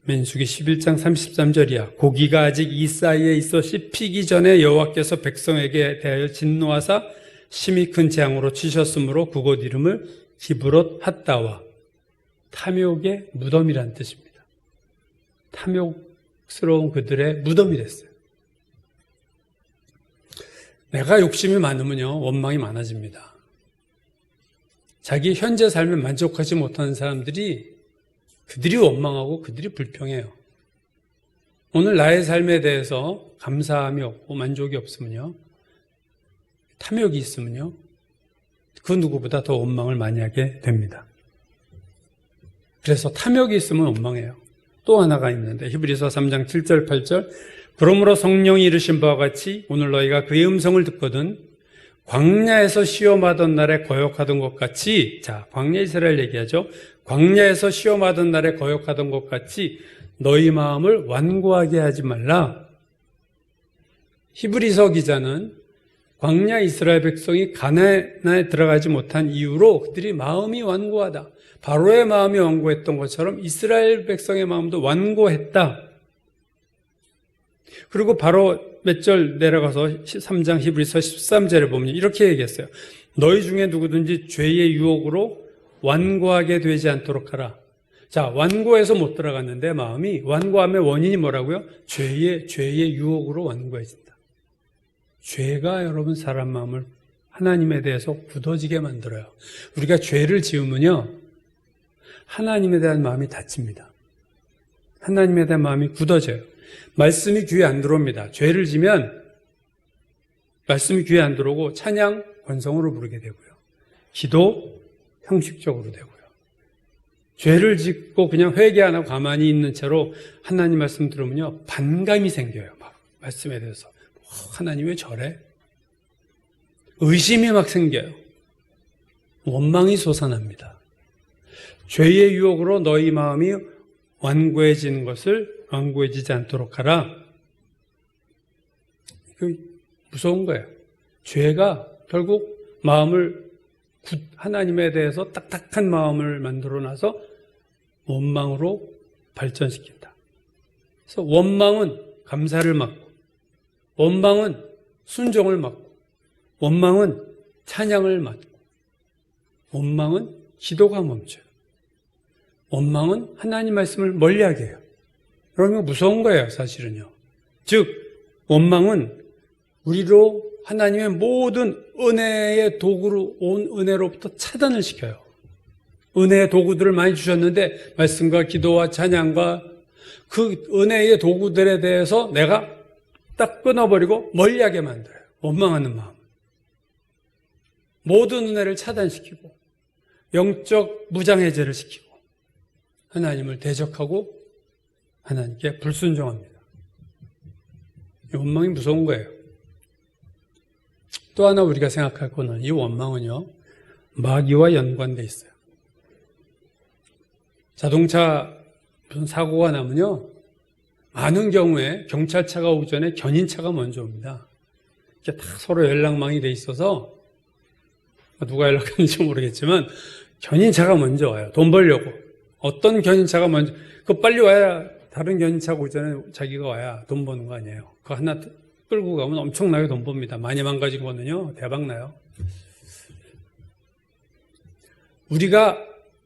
민수기 11장 33절이야. 고기가 아직 이 사이에 있어 씹히기 전에 여호와께서 백성에게 대하여 진노하사 심히 큰 재앙으로 치셨으므로 그곳 이름을 기브롯 핫다와, 탐욕의 무덤이란 뜻입니다. 탐욕스러운 그들의 무덤이 됐어요. 내가 욕심이 많으면요, 원망이 많아집니다. 자기 현재 삶에 만족하지 못하는 사람들이 그들이 원망하고 그들이 불평해요. 오늘 나의 삶에 대해서 감사함이 없고 만족이 없으면요, 탐욕이 있으면요, 그 누구보다 더 원망을 많이 하게 됩니다. 그래서 탐욕이 있으면 원망해요. 또 하나가 있는데 히브리서 3장 7절 8절 그러므로 성령이 이르신 바와 같이 오늘 너희가 그의 음성을 듣거든 광야에서 시험하던 날에 거역하던 것 같이, 자, 광야 이스라엘 얘기하죠. 광야에서 시험하던 날에 거역하던 것 같이 너희 마음을 완고하게 하지 말라. 히브리서 기자는 광야 이스라엘 백성이 가나안에 들어가지 못한 이유로 그들이 마음이 완고하다. 바로의 마음이 완고했던 것처럼 이스라엘 백성의 마음도 완고했다. 그리고 바로 몇 절 내려가서 3장 히브리서 13절에 보면 이렇게 얘기했어요. 너희 중에 누구든지 죄의 유혹으로 완고하게 되지 않도록 하라. 자, 완고해서 못 들어갔는데 마음이, 완고함의 원인이 뭐라고요? 죄의 유혹으로 완고해진다. 죄가 여러분 사람 마음을 하나님에 대해서 굳어지게 만들어요. 우리가 죄를 지으면요, 하나님에 대한 마음이 닫힙니다. 하나님에 대한 마음이 굳어져요. 말씀이 귀에 안 들어옵니다. 죄를 지면 말씀이 귀에 안 들어오고 찬양 건성으로 부르게 되고요. 기도 형식적으로 되고요. 죄를 짓고 그냥 회개 안 하고 가만히 있는 채로 하나님 말씀 들으면요, 반감이 생겨요. 막 말씀에 대해서. 하나님 왜 저래? 의심이 막 생겨요. 원망이 솟아납니다. 죄의 유혹으로 너희 마음이 완고해지는 것을 완고해지지 않도록 하라. 무서운 거예요. 죄가 결국 마음을 하나님에 대해서 딱딱한 마음을 만들어놔서 원망으로 발전시킨다. 그래서 원망은 감사를 막고, 원망은 순종을 막고, 원망은 찬양을 막고, 원망은 기도가 멈춰요. 원망은 하나님 말씀을 멀리하게 해요. 그러면 무서운 거예요, 사실은요. 즉, 원망은 우리로 하나님의 모든 은혜의 도구로 온 은혜로부터 차단을 시켜요. 은혜의 도구들을 많이 주셨는데 말씀과 기도와 찬양과 그 은혜의 도구들에 대해서 내가 딱 끊어버리고 멀리하게 만들어요. 원망하는 마음. 모든 은혜를 차단시키고 영적 무장해제를 시키고 하나님을 대적하고 하나님께 불순종합니다. 이 원망이 무서운 거예요. 또 하나 우리가 생각할 거는 이 원망은요, 마귀와 연관돼 있어요. 자동차 무슨 사고가 나면요, 많은 경우에 경찰차가 오기 전에 견인차가 먼저 옵니다. 이게 다 서로 연락망이 돼 있어서 누가 연락하는지 모르겠지만 견인차가 먼저 와요. 돈 벌려고. 어떤 견인차가 먼저, 그 빨리 와야 다른 견인차가 오기 전에 자기가 와야 돈 버는 거 아니에요. 그거 하나 끌고 가면 엄청나게 돈 법니다. 많이 망가진 거는요, 대박 나요. 우리가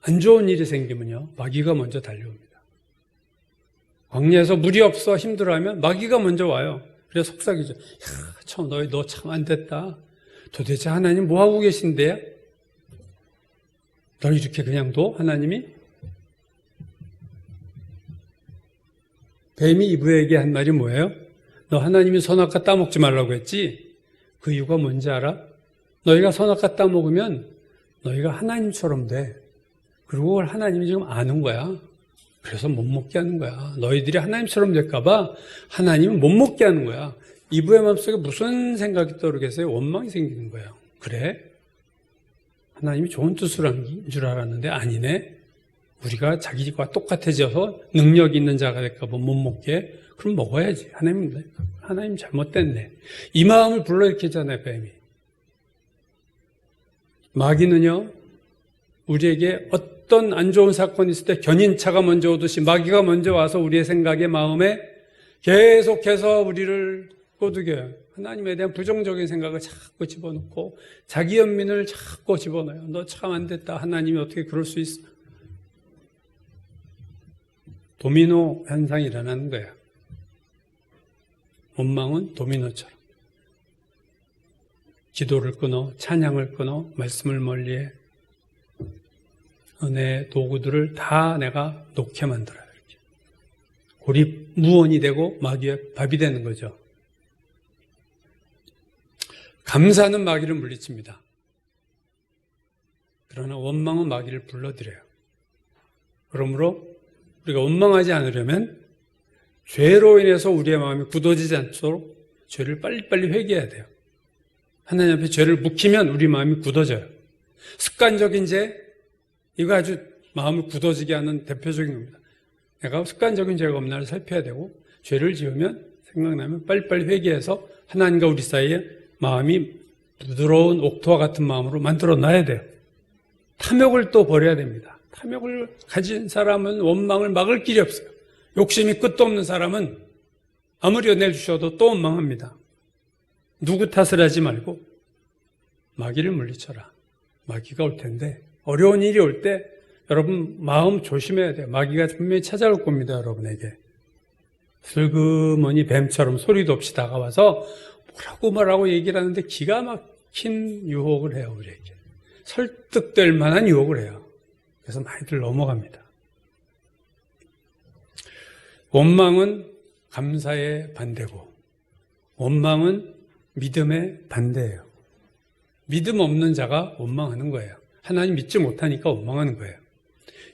안 좋은 일이 생기면요, 마귀가 먼저 달려옵니다. 광야에서 물이 없어 힘들어하면 마귀가 먼저 와요. 그래서 속삭이죠. 야, 참, 너 참 안 됐다. 도대체 하나님 뭐 하고 계신데요? 널 이렇게 그냥 둬? 하나님이? 뱀이 이브에게 한 말이 뭐예요? 너 하나님이 선악과 따먹지 말라고 했지? 그 이유가 뭔지 알아? 너희가 선악과 따먹으면 너희가 하나님처럼 돼. 그리고 그걸 하나님이 지금 아는 거야. 그래서 못 먹게 하는 거야. 너희들이 하나님처럼 될까봐 하나님은 못 먹게 하는 거야. 이브의 마음속에 무슨 생각이 떠오르겠어요? 원망이 생기는 거예요. 그래? 하나님이 좋은 뜻으로 한 줄 알았는데 아니네? 우리가 자기와 똑같아져서 능력 있는 자가 될까봐 못 먹게? 그럼 먹어야지. 하나님 잘못됐네. 이 마음을 불러일으키잖아요, 뱀이. 마귀는요, 우리에게 어떤 안 좋은 사건이 있을 때 견인차가 먼저 오듯이 마귀가 먼저 와서 우리의 생각에, 마음에 계속해서 우리를 꼬드겨요. 하나님에 대한 부정적인 생각을 자꾸 집어넣고 자기 연민을 자꾸 집어넣어요. 너 참 안 됐다. 하나님이 어떻게 그럴 수 있어? 도미노 현상이 일어나는 거예요. 원망은 도미노처럼. 기도를 끊어, 찬양을 끊어, 말씀을 멀리해. 은혜의 도구들을 다 내가 놓게 만들어요. 이렇게. 고립무원이 되고 마귀의 밥이 되는 거죠. 감사는 마귀를 물리칩니다. 그러나 원망은 마귀를 불러들여요. 그러므로 우리가 원망하지 않으려면 죄로 인해서 우리의 마음이 굳어지지 않도록 죄를 빨리빨리 회개해야 돼요. 하나님 앞에 죄를 묵히면 우리 마음이 굳어져요. 습관적인 죄, 이거 아주 마음을 굳어지게 하는 대표적인 겁니다. 내가 습관적인 죄가 없나를 살펴야 되고, 죄를 지으면 생각나면 빨리빨리 회개해서 하나님과 우리 사이에 마음이 부드러운 옥토와 같은 마음으로 만들어 놔야 돼요. 탐욕을 또 버려야 됩니다. 탐욕을 가진 사람은 원망을 막을 길이 없어요. 욕심이 끝도 없는 사람은 아무리 은혜를 주셔도 또 원망합니다. 누구 탓을 하지 말고 마귀를 물리쳐라. 마귀가 올 텐데, 어려운 일이 올 때 여러분 마음 조심해야 돼요. 마귀가 분명히 찾아올 겁니다, 여러분에게. 슬그머니 뱀처럼 소리도 없이 다가와서 뭐라고 얘기를 하는데 기가 막힌 유혹을 해요, 우리에게. 설득될 만한 유혹을 해요. 그래서 많이들 넘어갑니다. 원망은 감사의 반대고, 원망은 믿음의 반대예요. 믿음 없는 자가 원망하는 거예요. 하나님 믿지 못하니까 원망하는 거예요.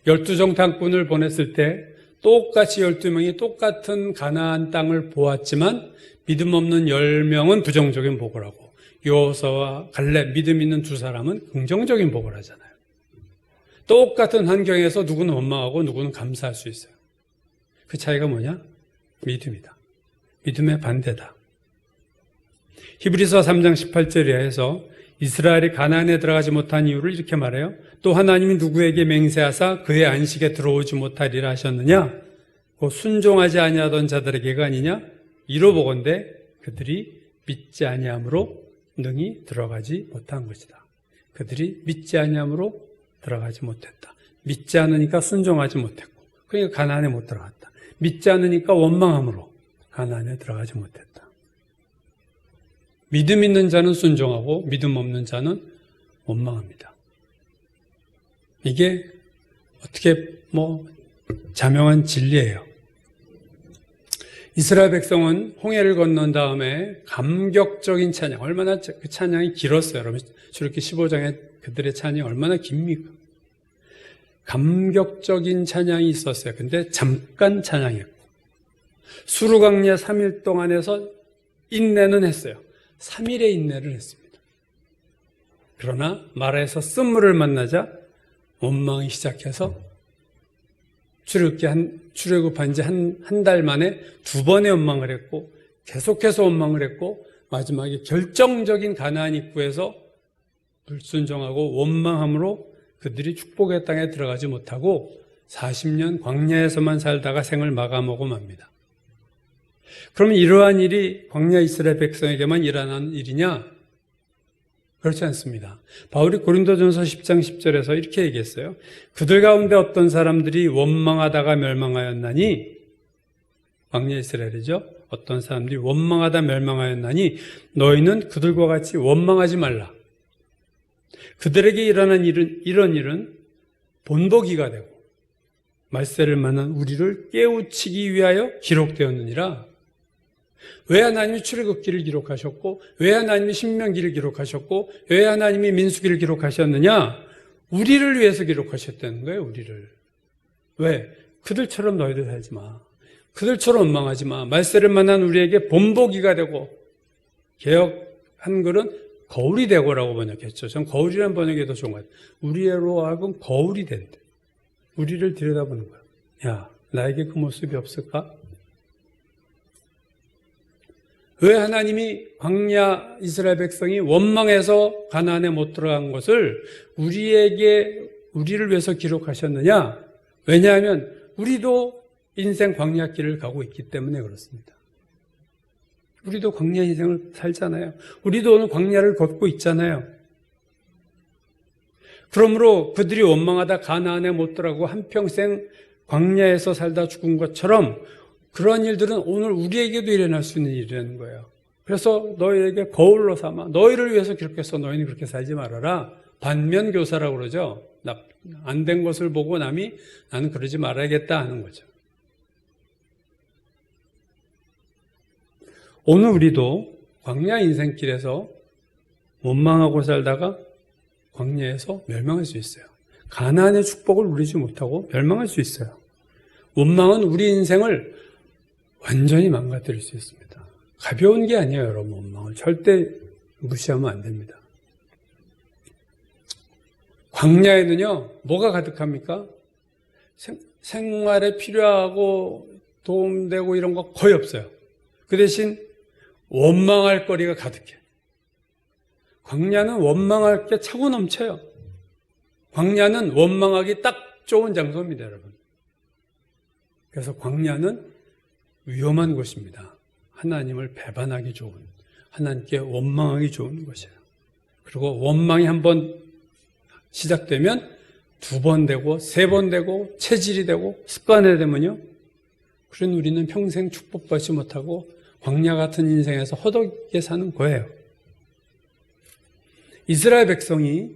12정탐꾼을 보냈을 때 똑같이 12명이 똑같은 가나안 땅을 보았지만 믿음 없는 10명은 부정적인 복을 하고 여호수아와 갈렙 믿음 있는 두 사람은 긍정적인 복을 하잖아요. 똑같은 환경에서 누구는 원망하고 누구는 감사할 수 있어요. 그 차이가 뭐냐? 믿음이다. 믿음의 반대다. 히브리서 3장 18절에 해서 이스라엘이 가나안에 들어가지 못한 이유를 이렇게 말해요. 또 하나님이 누구에게 맹세하사 그의 안식에 들어오지 못하리라 하셨느냐? 그 순종하지 아니하던 자들에게가 아니냐? 이로 보건대 그들이 믿지 아니함으로 능히 들어가지 못한 것이다. 그들이 믿지 아니함으로 들어가지 못했다. 믿지 않으니까 순종하지 못했고, 그러니까 가나안에 못 들어갔다. 믿지 않으니까 원망함으로 가나안에 들어가지 못했다. 믿음 있는 자는 순종하고 믿음 없는 자는 원망합니다. 이게 어떻게 자명한 진리예요. 이스라엘 백성은 홍해를 건넌 다음에 감격적인 찬양, 얼마나 그 찬양이 길었어요. 여러분, 출애굽기 15장에 그들의 찬양이 얼마나 깁니까? 감격적인 찬양이 있었어요. 근데 잠깐 찬양했고, 수르강야 3일 동안에서 인내는 했어요. 3일의 인내를 했습니다. 그러나 마라에서 쓴물을 만나자 원망이 시작해서 출애굽한 지 한 달 만에 2번의 원망을 했고 계속해서 원망을 했고 마지막에 결정적인 가나안 입구에서 불순종하고 원망함으로 그들이 축복의 땅에 들어가지 못하고 40년 광야에서만 살다가 생을 마감하고 맙니다. 그러면 이러한 일이 광야 이스라엘 백성에게만 일어난 일이냐? 그렇지 않습니다. 바울이 고린도전서 10장 10절에서 이렇게 얘기했어요. 그들 가운데 어떤 사람들이 원망하다가 멸망하였나니, 광야 이스라엘이죠. 어떤 사람들이 원망하다 멸망하였나니 너희는 그들과 같이 원망하지 말라. 그들에게 일어난 이런 일은 본보기가 되고 말세를 만난 우리를 깨우치기 위하여 기록되었느니라. 왜 하나님이 출애굽기를 기록하셨고 왜 하나님이 신명기를 기록하셨고 왜 하나님이 민수기를 기록하셨느냐? 우리를 위해서 기록하셨다는 거예요. 우리를. 왜? 그들처럼 너희들 살지 마. 그들처럼 원망하지 마. 말세를 만난 우리에게 본보기가 되고, 개혁한 글은 거울이 되고라고 번역했죠. 전 거울이라는 번역이 더 좋은 것 같아요. 우리로 하여금 거울이 된대. 우리를 들여다보는 거야. 야, 나에게 그 모습이 없을까? 왜 하나님이 광야 이스라엘 백성이 원망해서 가나안에 못 들어간 것을 우리를 위해서 기록하셨느냐? 왜냐하면 우리도 인생 광야길을 가고 있기 때문에 그렇습니다. 우리도 광야 인생을 살잖아요. 우리도 오늘 광야를 걷고 있잖아요. 그러므로 그들이 원망하다 가나안에 못 들어가고 한평생 광야에서 살다 죽은 것처럼 그런 일들은 오늘 우리에게도 일어날 수 있는 일이라는 거예요. 그래서 너희에게 거울로 삼아 너희를 위해서 기록해서 너희는 그렇게 살지 말아라. 반면교사라고 그러죠. 안 된 것을 보고 남이 나는 그러지 말아야겠다 하는 거죠. 오늘 우리도 광야 인생길에서 원망하고 살다가 광야에서 멸망할 수 있어요. 가나안의 축복을 누리지 못하고 멸망할 수 있어요. 원망은 우리 인생을 완전히 망가뜨릴 수 있습니다. 가벼운 게 아니에요, 여러분. 원망을 절대 무시하면 안 됩니다. 광야에는요, 뭐가 가득합니까? 생활에 필요하고 도움되고 이런 거 거의 없어요. 그 대신 원망할 거리가 가득해. 광야는 원망할 게 차고 넘쳐요. 광야는 원망하기 딱 좋은 장소입니다, 여러분. 그래서 광야는 위험한 곳입니다. 하나님을 배반하기 좋은, 하나님께 원망하기 좋은 곳이에요. 그리고 원망이 한번 시작되면 2번 되고 3번 되고 체질이 되고 습관이 되면요, 그런 우리는 평생 축복받지 못하고 광야 같은 인생에서 허덕이게 사는 거예요. 이스라엘 백성이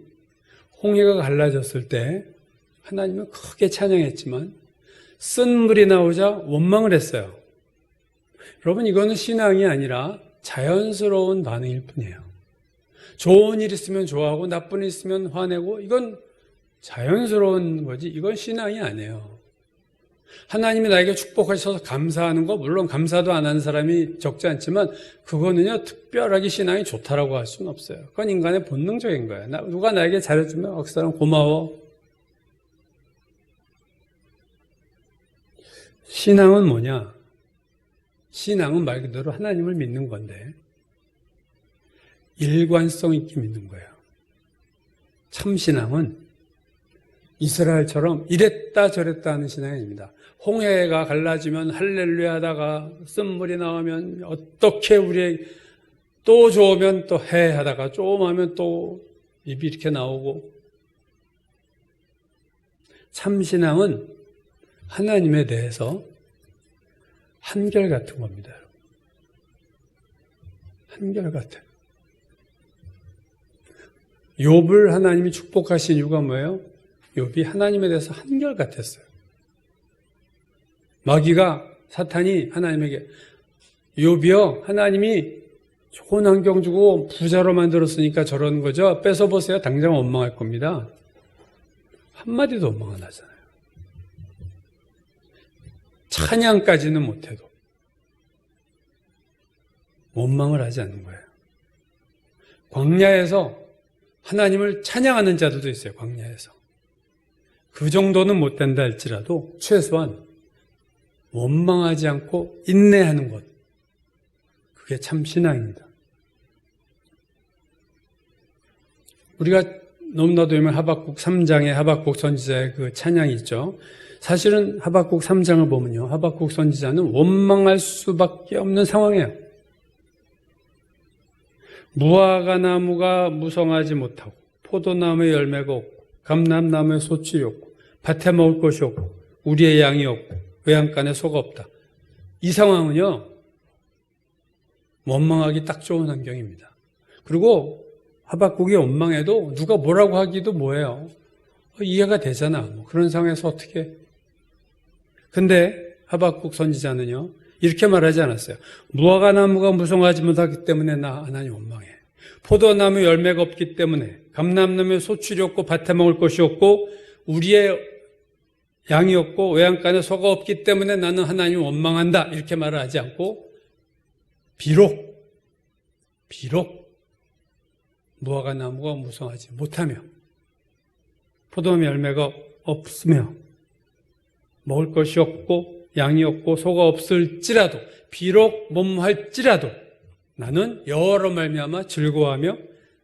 홍해가 갈라졌을 때 하나님은 크게 찬양했지만 쓴 물이 나오자 원망을 했어요. 여러분, 이거는 신앙이 아니라 자연스러운 반응일 뿐이에요. 좋은 일 있으면 좋아하고 나쁜 일 있으면 화내고 이건 자연스러운 거지 이건 신앙이 아니에요. 하나님이 나에게 축복하셔서 감사하는 거 물론 감사도 안 하는 사람이 적지 않지만 그거는요 특별하게 신앙이 좋다라고 할 수는 없어요. 그건 인간의 본능적인 거예요. 누가 나에게 잘해주면 그 사람 고마워. 신앙은 뭐냐? 신앙은 말 그대로 하나님을 믿는 건데 일관성 있게 믿는 거예요. 참 신앙은 이스라엘처럼 이랬다 저랬다 하는 신앙이 아닙니다. 홍해가 갈라지면 할렐루야 하다가 쓴물이 나오면 어떻게 우리의 또 좋으면 또 해 하다가 조금 하면 또 입이 이렇게 나오고 참신앙은 하나님에 대해서 한결같은 겁니다. 한결같아요. 욥을 하나님이 축복하신 이유가 뭐예요? 욥이 하나님에 대해서 한결같았어요. 마귀가 사탄이 하나님에게 욥이요 하나님이 좋은 환경 주고 부자로 만들었으니까 저런 거죠. 뺏어보세요. 당장 원망할 겁니다. 한마디도 원망 안 하잖아요. 찬양까지는 못해도 원망을 하지 않는 거예요. 광야에서 하나님을 찬양하는 자들도 있어요. 광야에서. 그 정도는 못 된다 할지라도 최소한 원망하지 않고 인내하는 것. 그게 참 신앙입니다. 우리가 너무나도 유명한 하박국 3장의 하박국 선지자의 그 찬양이 있죠. 사실은 하박국 3장을 보면요. 하박국 선지자는 원망할 수밖에 없는 상황이에요. 무화과 나무가 무성하지 못하고 포도나무에 열매가 없고 감람나무에 소출이 없고 밭에 먹을 것이 없고 우리의 양이 없고 외양간에 소가 없다. 이 상황은요. 원망하기 딱 좋은 환경입니다. 그리고 하박국이 원망해도 누가 뭐라고 하기도 뭐해요. 이해가 되잖아. 뭐 그런 상황에서 어떻게. 근데 하박국 선지자는요. 이렇게 말하지 않았어요. 무화과 나무가 무성하지 못하기 때문에 나 하나님 원망해. 포도나무 열매가 없기 때문에 감람나무에 소출이 없고 밭에 먹을 것이 없고 우리의 양이 없고 외양간에 소가 없기 때문에 나는 하나님 원망한다. 이렇게 말을 하지 않고 비록 무화과 나무가 무성하지 못하며 포도나무 열매가 없으며 먹을 것이 없고 양이 없고 소가 없을지라도 비록 뭐할지라도 나는 여호와로 말미암아 즐거워하며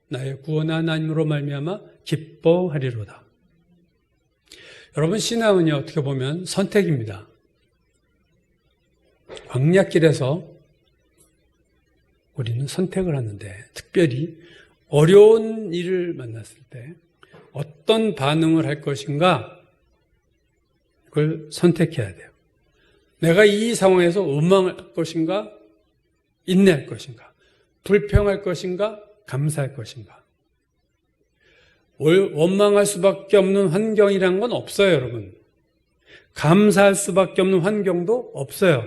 나의 구원 하나님으로 말미암아 기뻐하리로다. 여러분 신앙은요 어떻게 보면 선택입니다. 광야길에서 우리는 선택을 하는데 특별히 어려운 일을 만났을 때 어떤 반응을 할 것인가 그걸 선택해야 돼요. 내가 이 상황에서 원망할 것인가 인내할 것인가 불평할 것인가 감사할 것인가. 원망할 수밖에 없는 환경이란 건 없어요, 여러분. 감사할 수밖에 없는 환경도 없어요.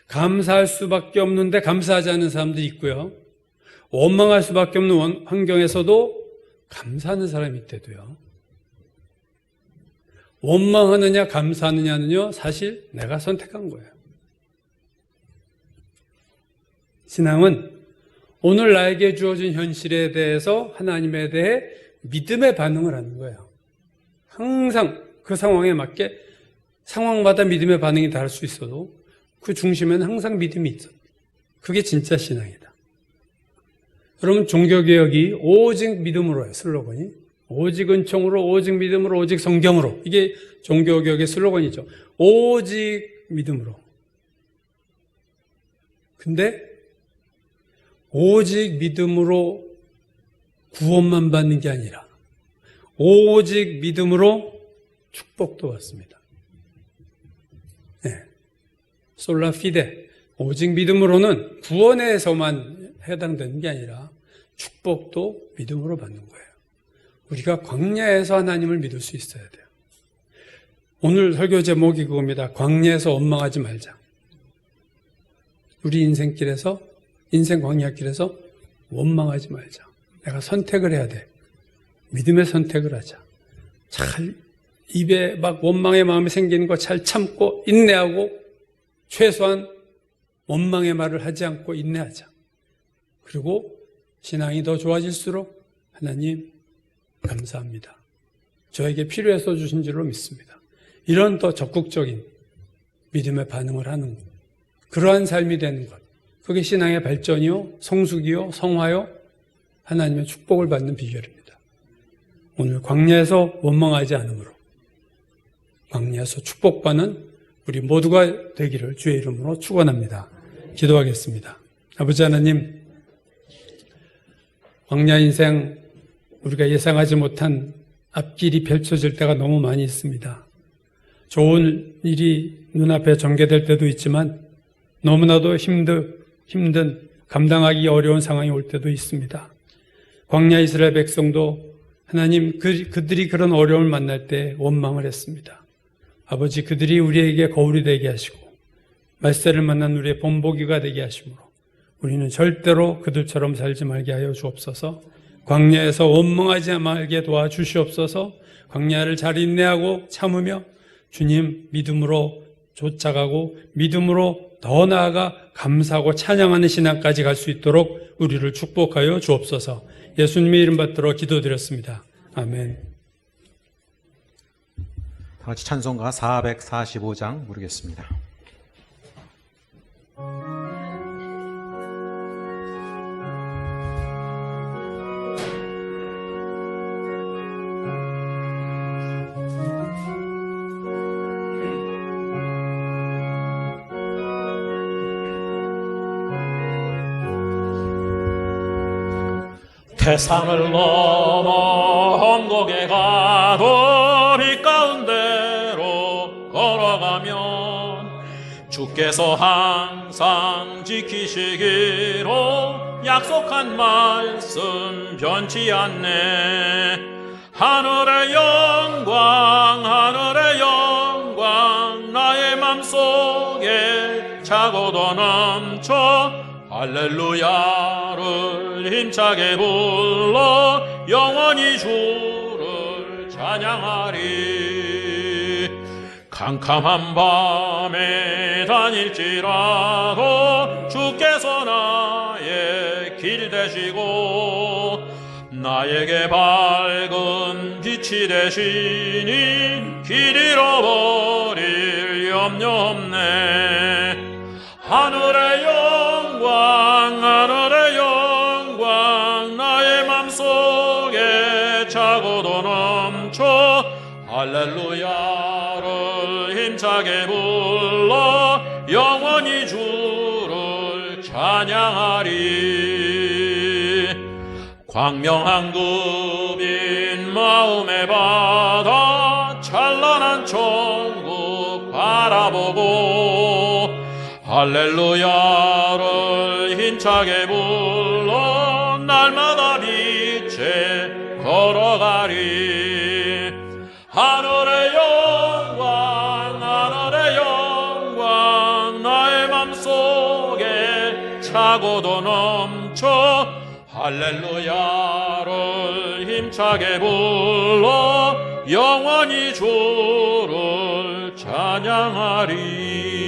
감사할 수밖에 없는데 감사하지 않는 사람들이 있고요. 원망할 수밖에 없는 환경에서도 감사하는 사람이 있대도요. 원망하느냐 감사하느냐는요 사실 내가 선택한 거예요. 신앙은 오늘 나에게 주어진 현실에 대해서 하나님에 대해 믿음의 반응을 하는 거예요. 항상 그 상황에 맞게 상황마다 믿음의 반응이 다를 수 있어도 그 중심에는 항상 믿음이 있어. 그게 진짜 신앙이다. 여러분 종교개혁이 오직 믿음으로예요. 슬로건이. 오직 은총으로, 오직 믿음으로, 오직 성경으로. 이게 종교개혁의 슬로건이죠. 오직 믿음으로. 근데 오직 믿음으로 구원만 받는 게 아니라 오직 믿음으로 축복도 받습니다. 네. 솔라 피데. 오직 믿음으로는 구원에서만 해당되는 게 아니라 축복도 믿음으로 받는 거예요. 우리가 광야에서 하나님을 믿을 수 있어야 돼요. 오늘 설교 제목이 그겁니다. 광야에서 원망하지 말자. 우리 인생길에서 인생 광야길에서 원망하지 말자. 내가 선택을 해야 돼. 믿음의 선택을 하자. 잘 입에 막 원망의 마음이 생기는 거 잘 참고 인내하고 최소한 원망의 말을 하지 않고 인내하자. 그리고 신앙이 더 좋아질수록 하나님 감사합니다. 저에게 필요해서 주신 줄로 믿습니다. 이런 더 적극적인 믿음의 반응을 하는 것. 그러한 삶이 되는 것. 그게 신앙의 발전이요, 성숙이요, 성화요, 하나님의 축복을 받는 비결입니다. 오늘 광야에서 원망하지 않으므로 광야에서 축복받는 우리 모두가 되기를 주의 이름으로 축원합니다. 기도하겠습니다. 아버지 하나님, 광야 인생 우리가 예상하지 못한 앞길이 펼쳐질 때가 너무 많이 있습니다. 좋은 일이 눈앞에 전개될 때도 있지만 너무나도 힘든 감당하기 어려운 상황이 올 때도 있습니다. 광야 이스라엘 백성도 하나님 그들이 그런 어려움을 만날 때 원망을 했습니다. 아버지, 그들이 우리에게 거울이 되게 하시고 말세를 만난 우리의 본보기가 되게 하시므로 우리는 절대로 그들처럼 살지 말게 하여 주옵소서. 광야에서 원망하지 말게 도와주시옵소서. 광야를 잘 인내하고 참으며 주님 믿음으로 쫓아가고 믿음으로 더 나아가 감사하고 찬양하는 신앙까지 갈 수 있도록 우리를 축복하여 주옵소서. 예수님의 이름 받들어 기도드렸습니다. 아멘. 다 같이 찬송가 445장 부르겠습니다. 태산을 넘어 험곡에 가도 빛 가운데로 걸어가면 주께서 항상 지키시기로 약속한 말씀 변치 않네. 하늘의 영광 나의 맘속에 차고도 넘쳐 할렐루야를 힘차게 불러 영원히 주를 찬양하리. 캄캄한 밤에 다닐지라도 주께서 나의 길 되시고 나에게 밝은 빛이 되시니 길 잃어버릴 염려 없네. 하늘의 영광 나의 맘속에 차고도 넘쳐 할렐루야를 힘차게 불러 영원히 주를 찬양하리. 광명한 급인 마음의 바다 찬란한 천국 바라보고 할렐루야를 힘차게 불러 날마다 빛에 걸어가리. 하늘의 영광 나의 맘속에 차고도 넘쳐 할렐루야를 힘차게 불러 영원히 주를 찬양하리.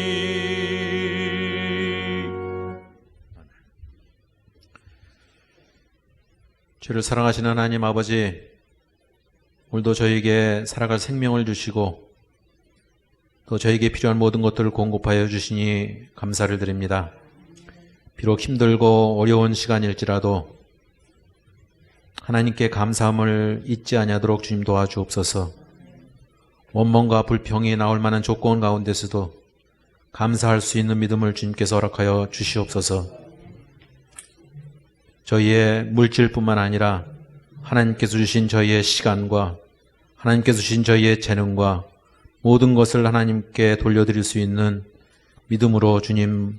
주를 사랑하시는 하나님 아버지, 오늘도 저희에게 살아갈 생명을 주시고 또 저희에게 필요한 모든 것들을 공급하여 주시니 감사를 드립니다. 비록 힘들고 어려운 시간일지라도 하나님께 감사함을 잊지 아니하도록 주님 도와주옵소서. 원망과 불평이 나올 만한 조건 가운데서도 감사할 수 있는 믿음을 주님께서 허락하여 주시옵소서. 저희의 물질뿐만 아니라 하나님께서 주신 저희의 시간과 하나님께서 주신 저희의 재능과 모든 것을 하나님께 돌려드릴 수 있는 믿음으로 주님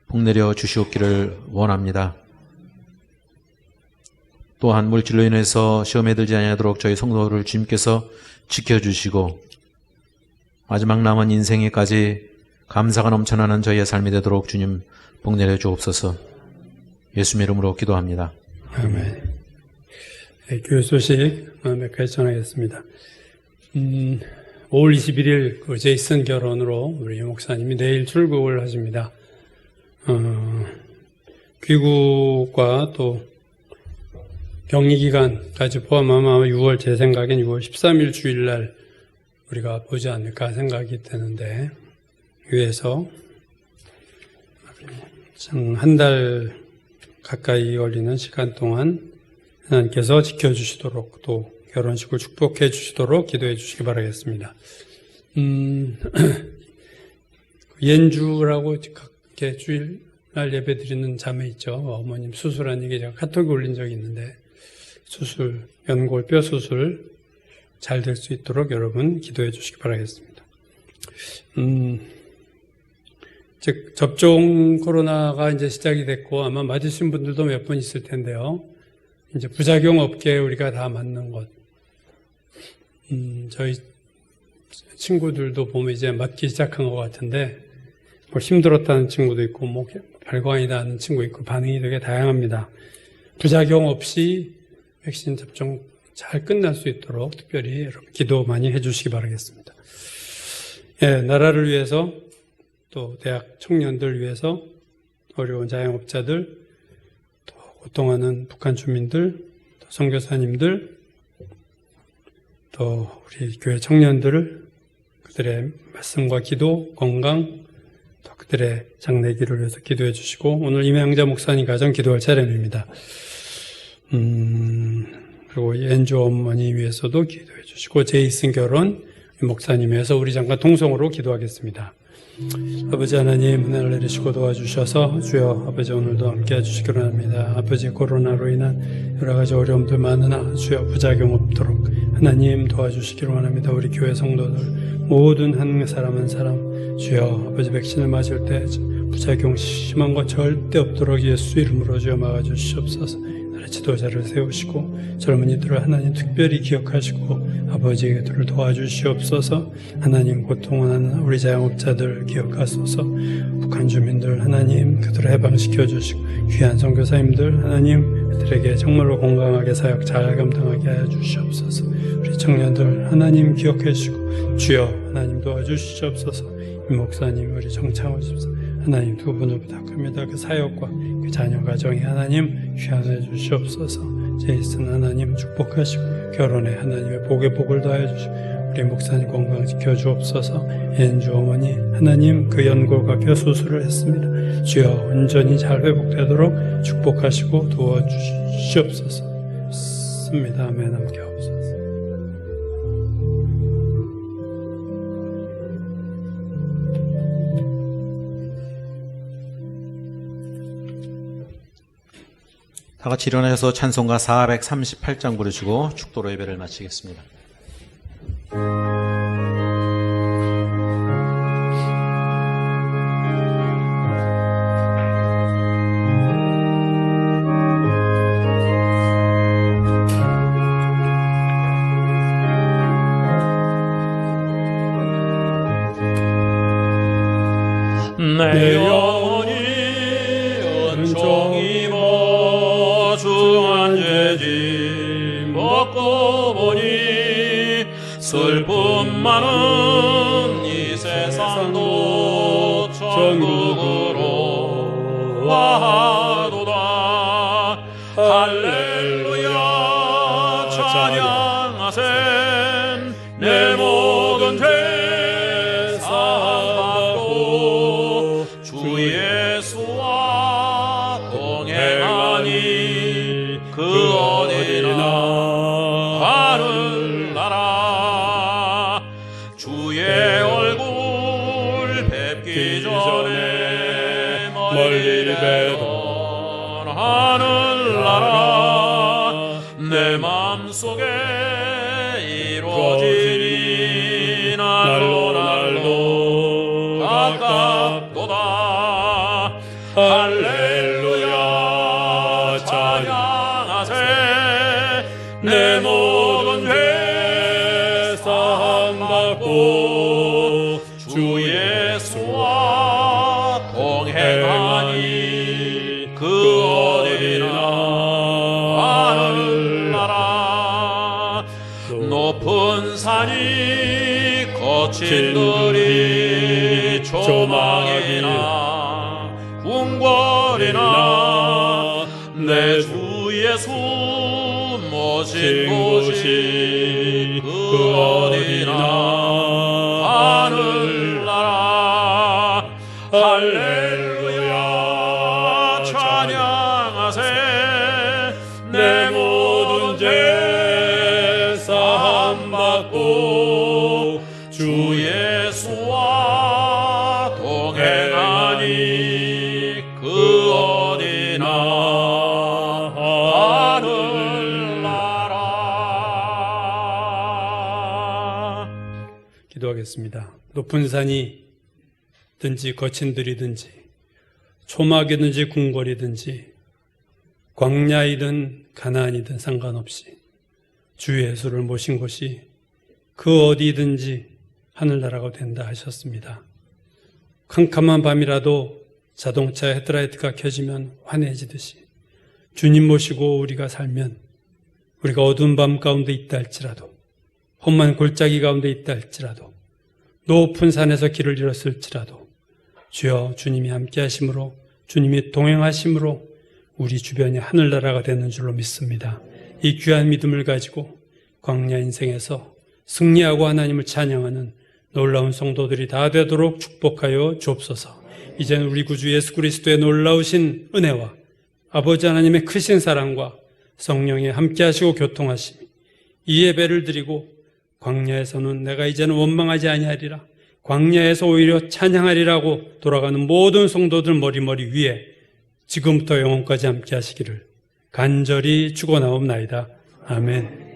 복내려 주시옵기를 원합니다. 또한 물질로 인해서 시험에 들지 아니하도록 저희 성도를 주님께서 지켜주시고 마지막 남은 인생에까지 감사가 넘쳐나는 저희의 삶이 되도록 주님 복내려 주옵소서. 예수님 이름으로 기도합니다. 아멘. 네, 교회 소식 몇 가지 전하겠습니다. 5월 21일 그 제이슨 결혼으로 우리 목사님이 내일 출국을 하십니다. 귀국과 또 격리기간까지 포함하면 아마 6월, 제 생각엔 6월 13일 주일날 우리가 보지 않을까 생각이 되는데, 위에서 한 달 가까이 걸리는 시간 동안 하나님께서 지켜주시도록 또 결혼식을 축복해 주시도록 기도해 주시기 바라겠습니다. 옌주라고 이렇게 주일날 예배 드리는 자매 있죠. 어머님 수술한 얘기 제가 카톡에 올린 적이 있는데, 수술, 연골 뼈 수술 잘 될 수 있도록 여러분 기도해 주시기 바라겠습니다. 즉, 접종 코로나가 이제 시작이 됐고, 아마 맞으신 분들도 몇 분 있을 텐데요. 이제 부작용 없게 우리가 다 맞는 것. 저희 친구들도 보면 이제 맞기 시작한 것 같은데, 뭐 힘들었다는 친구도 있고, 뭐 발광이다 하는 친구 있고, 반응이 되게 다양합니다. 부작용 없이 백신 접종 잘 끝날 수 있도록 특별히 여러분 기도 많이 해주시기 바라겠습니다. 예, 나라를 위해서 또 대학 청년들 위해서 어려운 자영업자들, 또 고통하는 북한 주민들, 또 선교사님들, 또 우리 교회 청년들을 그들의 말씀과 기도, 건강, 또 그들의 장래기를 위해서 기도해 주시고, 오늘 임양자 목사님 가정 기도할 차례입니다. 그리고 엔조 어머니 위해서도 기도해 주시고, 제이슨 결혼 목사님 위해서 우리 잠깐 통성으로 기도하겠습니다. 아버지 하나님, 은혜를 내리시고 도와주셔서 주여 아버지 오늘도 함께 해주시기로 합니다. 아버지 코로나로 인한 여러 가지 어려움들 많으나 주여 부작용 없도록 하나님 도와주시기로 합니다. 우리 교회 성도들 모든 한 사람 한 사람 주여 아버지 백신을 맞을 때 부작용 심한 것 절대 없도록 예수 이름으로 주여 막아주시옵소서. 나라의 지도자를 세우시고 젊은이들을 하나님 특별히 기억하시고 아버지 그들을 도와주시옵소서. 하나님 고통하는 우리 자영업자들 기억하소서. 북한 주민들 하나님 그들을 해방시켜 주시고 귀한 선교사님들 하나님 그들에게 정말로 건강하게 사역 잘 감당하게 하여 주시옵소서. 우리 청년들 하나님 기억해 주시고 주여 하나님 도와주시옵소서. 이 목사님 우리 정창호 집사 하나님 두 분을 부탁합니다. 그 사역과 그 자녀 가정에 하나님 귀하여 주시옵소서. 제이슨 하나님 축복하시고 결혼에 하나님의 복에 복을 더하여 주시고 우리 목사님 건강 지켜주옵소서. 엔주 어머니 하나님 그 연골과 뼈 수술을 했습니다. 주여 온전히 잘 회복되도록 축복하시고 도와주시옵소서. 습니다. 아멘. 함께 하옵소서. 다 같이 일어나셔서 찬송가 438장 부르시고 축도로 예배를 마치겠습니다. 내 영혼이 은총 입어 중한 죄짐 벗고 보니 슬픔 많은 이 세상도 천국으로 와도다. 할렐루야 찬양하셈. 내 모든 죄 사함받고 주 예수와 동행하니 그 어디나 하늘나라. 주의 얼굴 뵙기 전에 멀리 뵈던 하늘나라. 내 맘속에 이루어지니 날로 날로 가깝도다. 할렐루야 찬양하세. 내 모든 죄 사함받고 주 예수와 동행하니 그 어디 산이 거친들이 조망이나 궁궐이나 내 주 예수 모신 곳이 그 어디나 하늘나라 할렐루야 찬양하세 내 모든 죄 사함받고 주 예수와 동행하니 그 어디나 기도하겠습니다. 높은 산이든지 거친 들이든지 초막이든지 궁궐이든지 광야이든 가나안이든 상관없이 주 예수를 모신 곳이 그 어디든지 하늘나라가 된다 하셨습니다. 캄캄한 밤이라도 자동차 헤드라이트가 켜지면 환해지듯이 주님 모시고 우리가 살면 우리가 어두운 밤 가운데 있다 할지라도 험한 골짜기 가운데 있다 할지라도 높은 산에서 길을 잃었을지라도 주여 주님이 함께 하심으로 주님이 동행하심으로 우리 주변이 하늘나라가 되는 줄로 믿습니다. 이 귀한 믿음을 가지고 광야 인생에서 승리하고 하나님을 찬양하는 놀라운 성도들이 다 되도록 축복하여 주옵소서. 이제는 우리 구주 예수 그리스도의 놀라우신 은혜와 아버지 하나님의 크신 사랑과 성령의 함께 하시고 교통하심이 이 예배를 드리고 광야에서는 내가 이제는 원망하지 아니하리라, 광야에서 오히려 찬양하리라고 돌아가는 모든 성도들 머리 위에 지금부터 영원까지 함께 하시기를 간절히 축원하옵나이다. 아멘.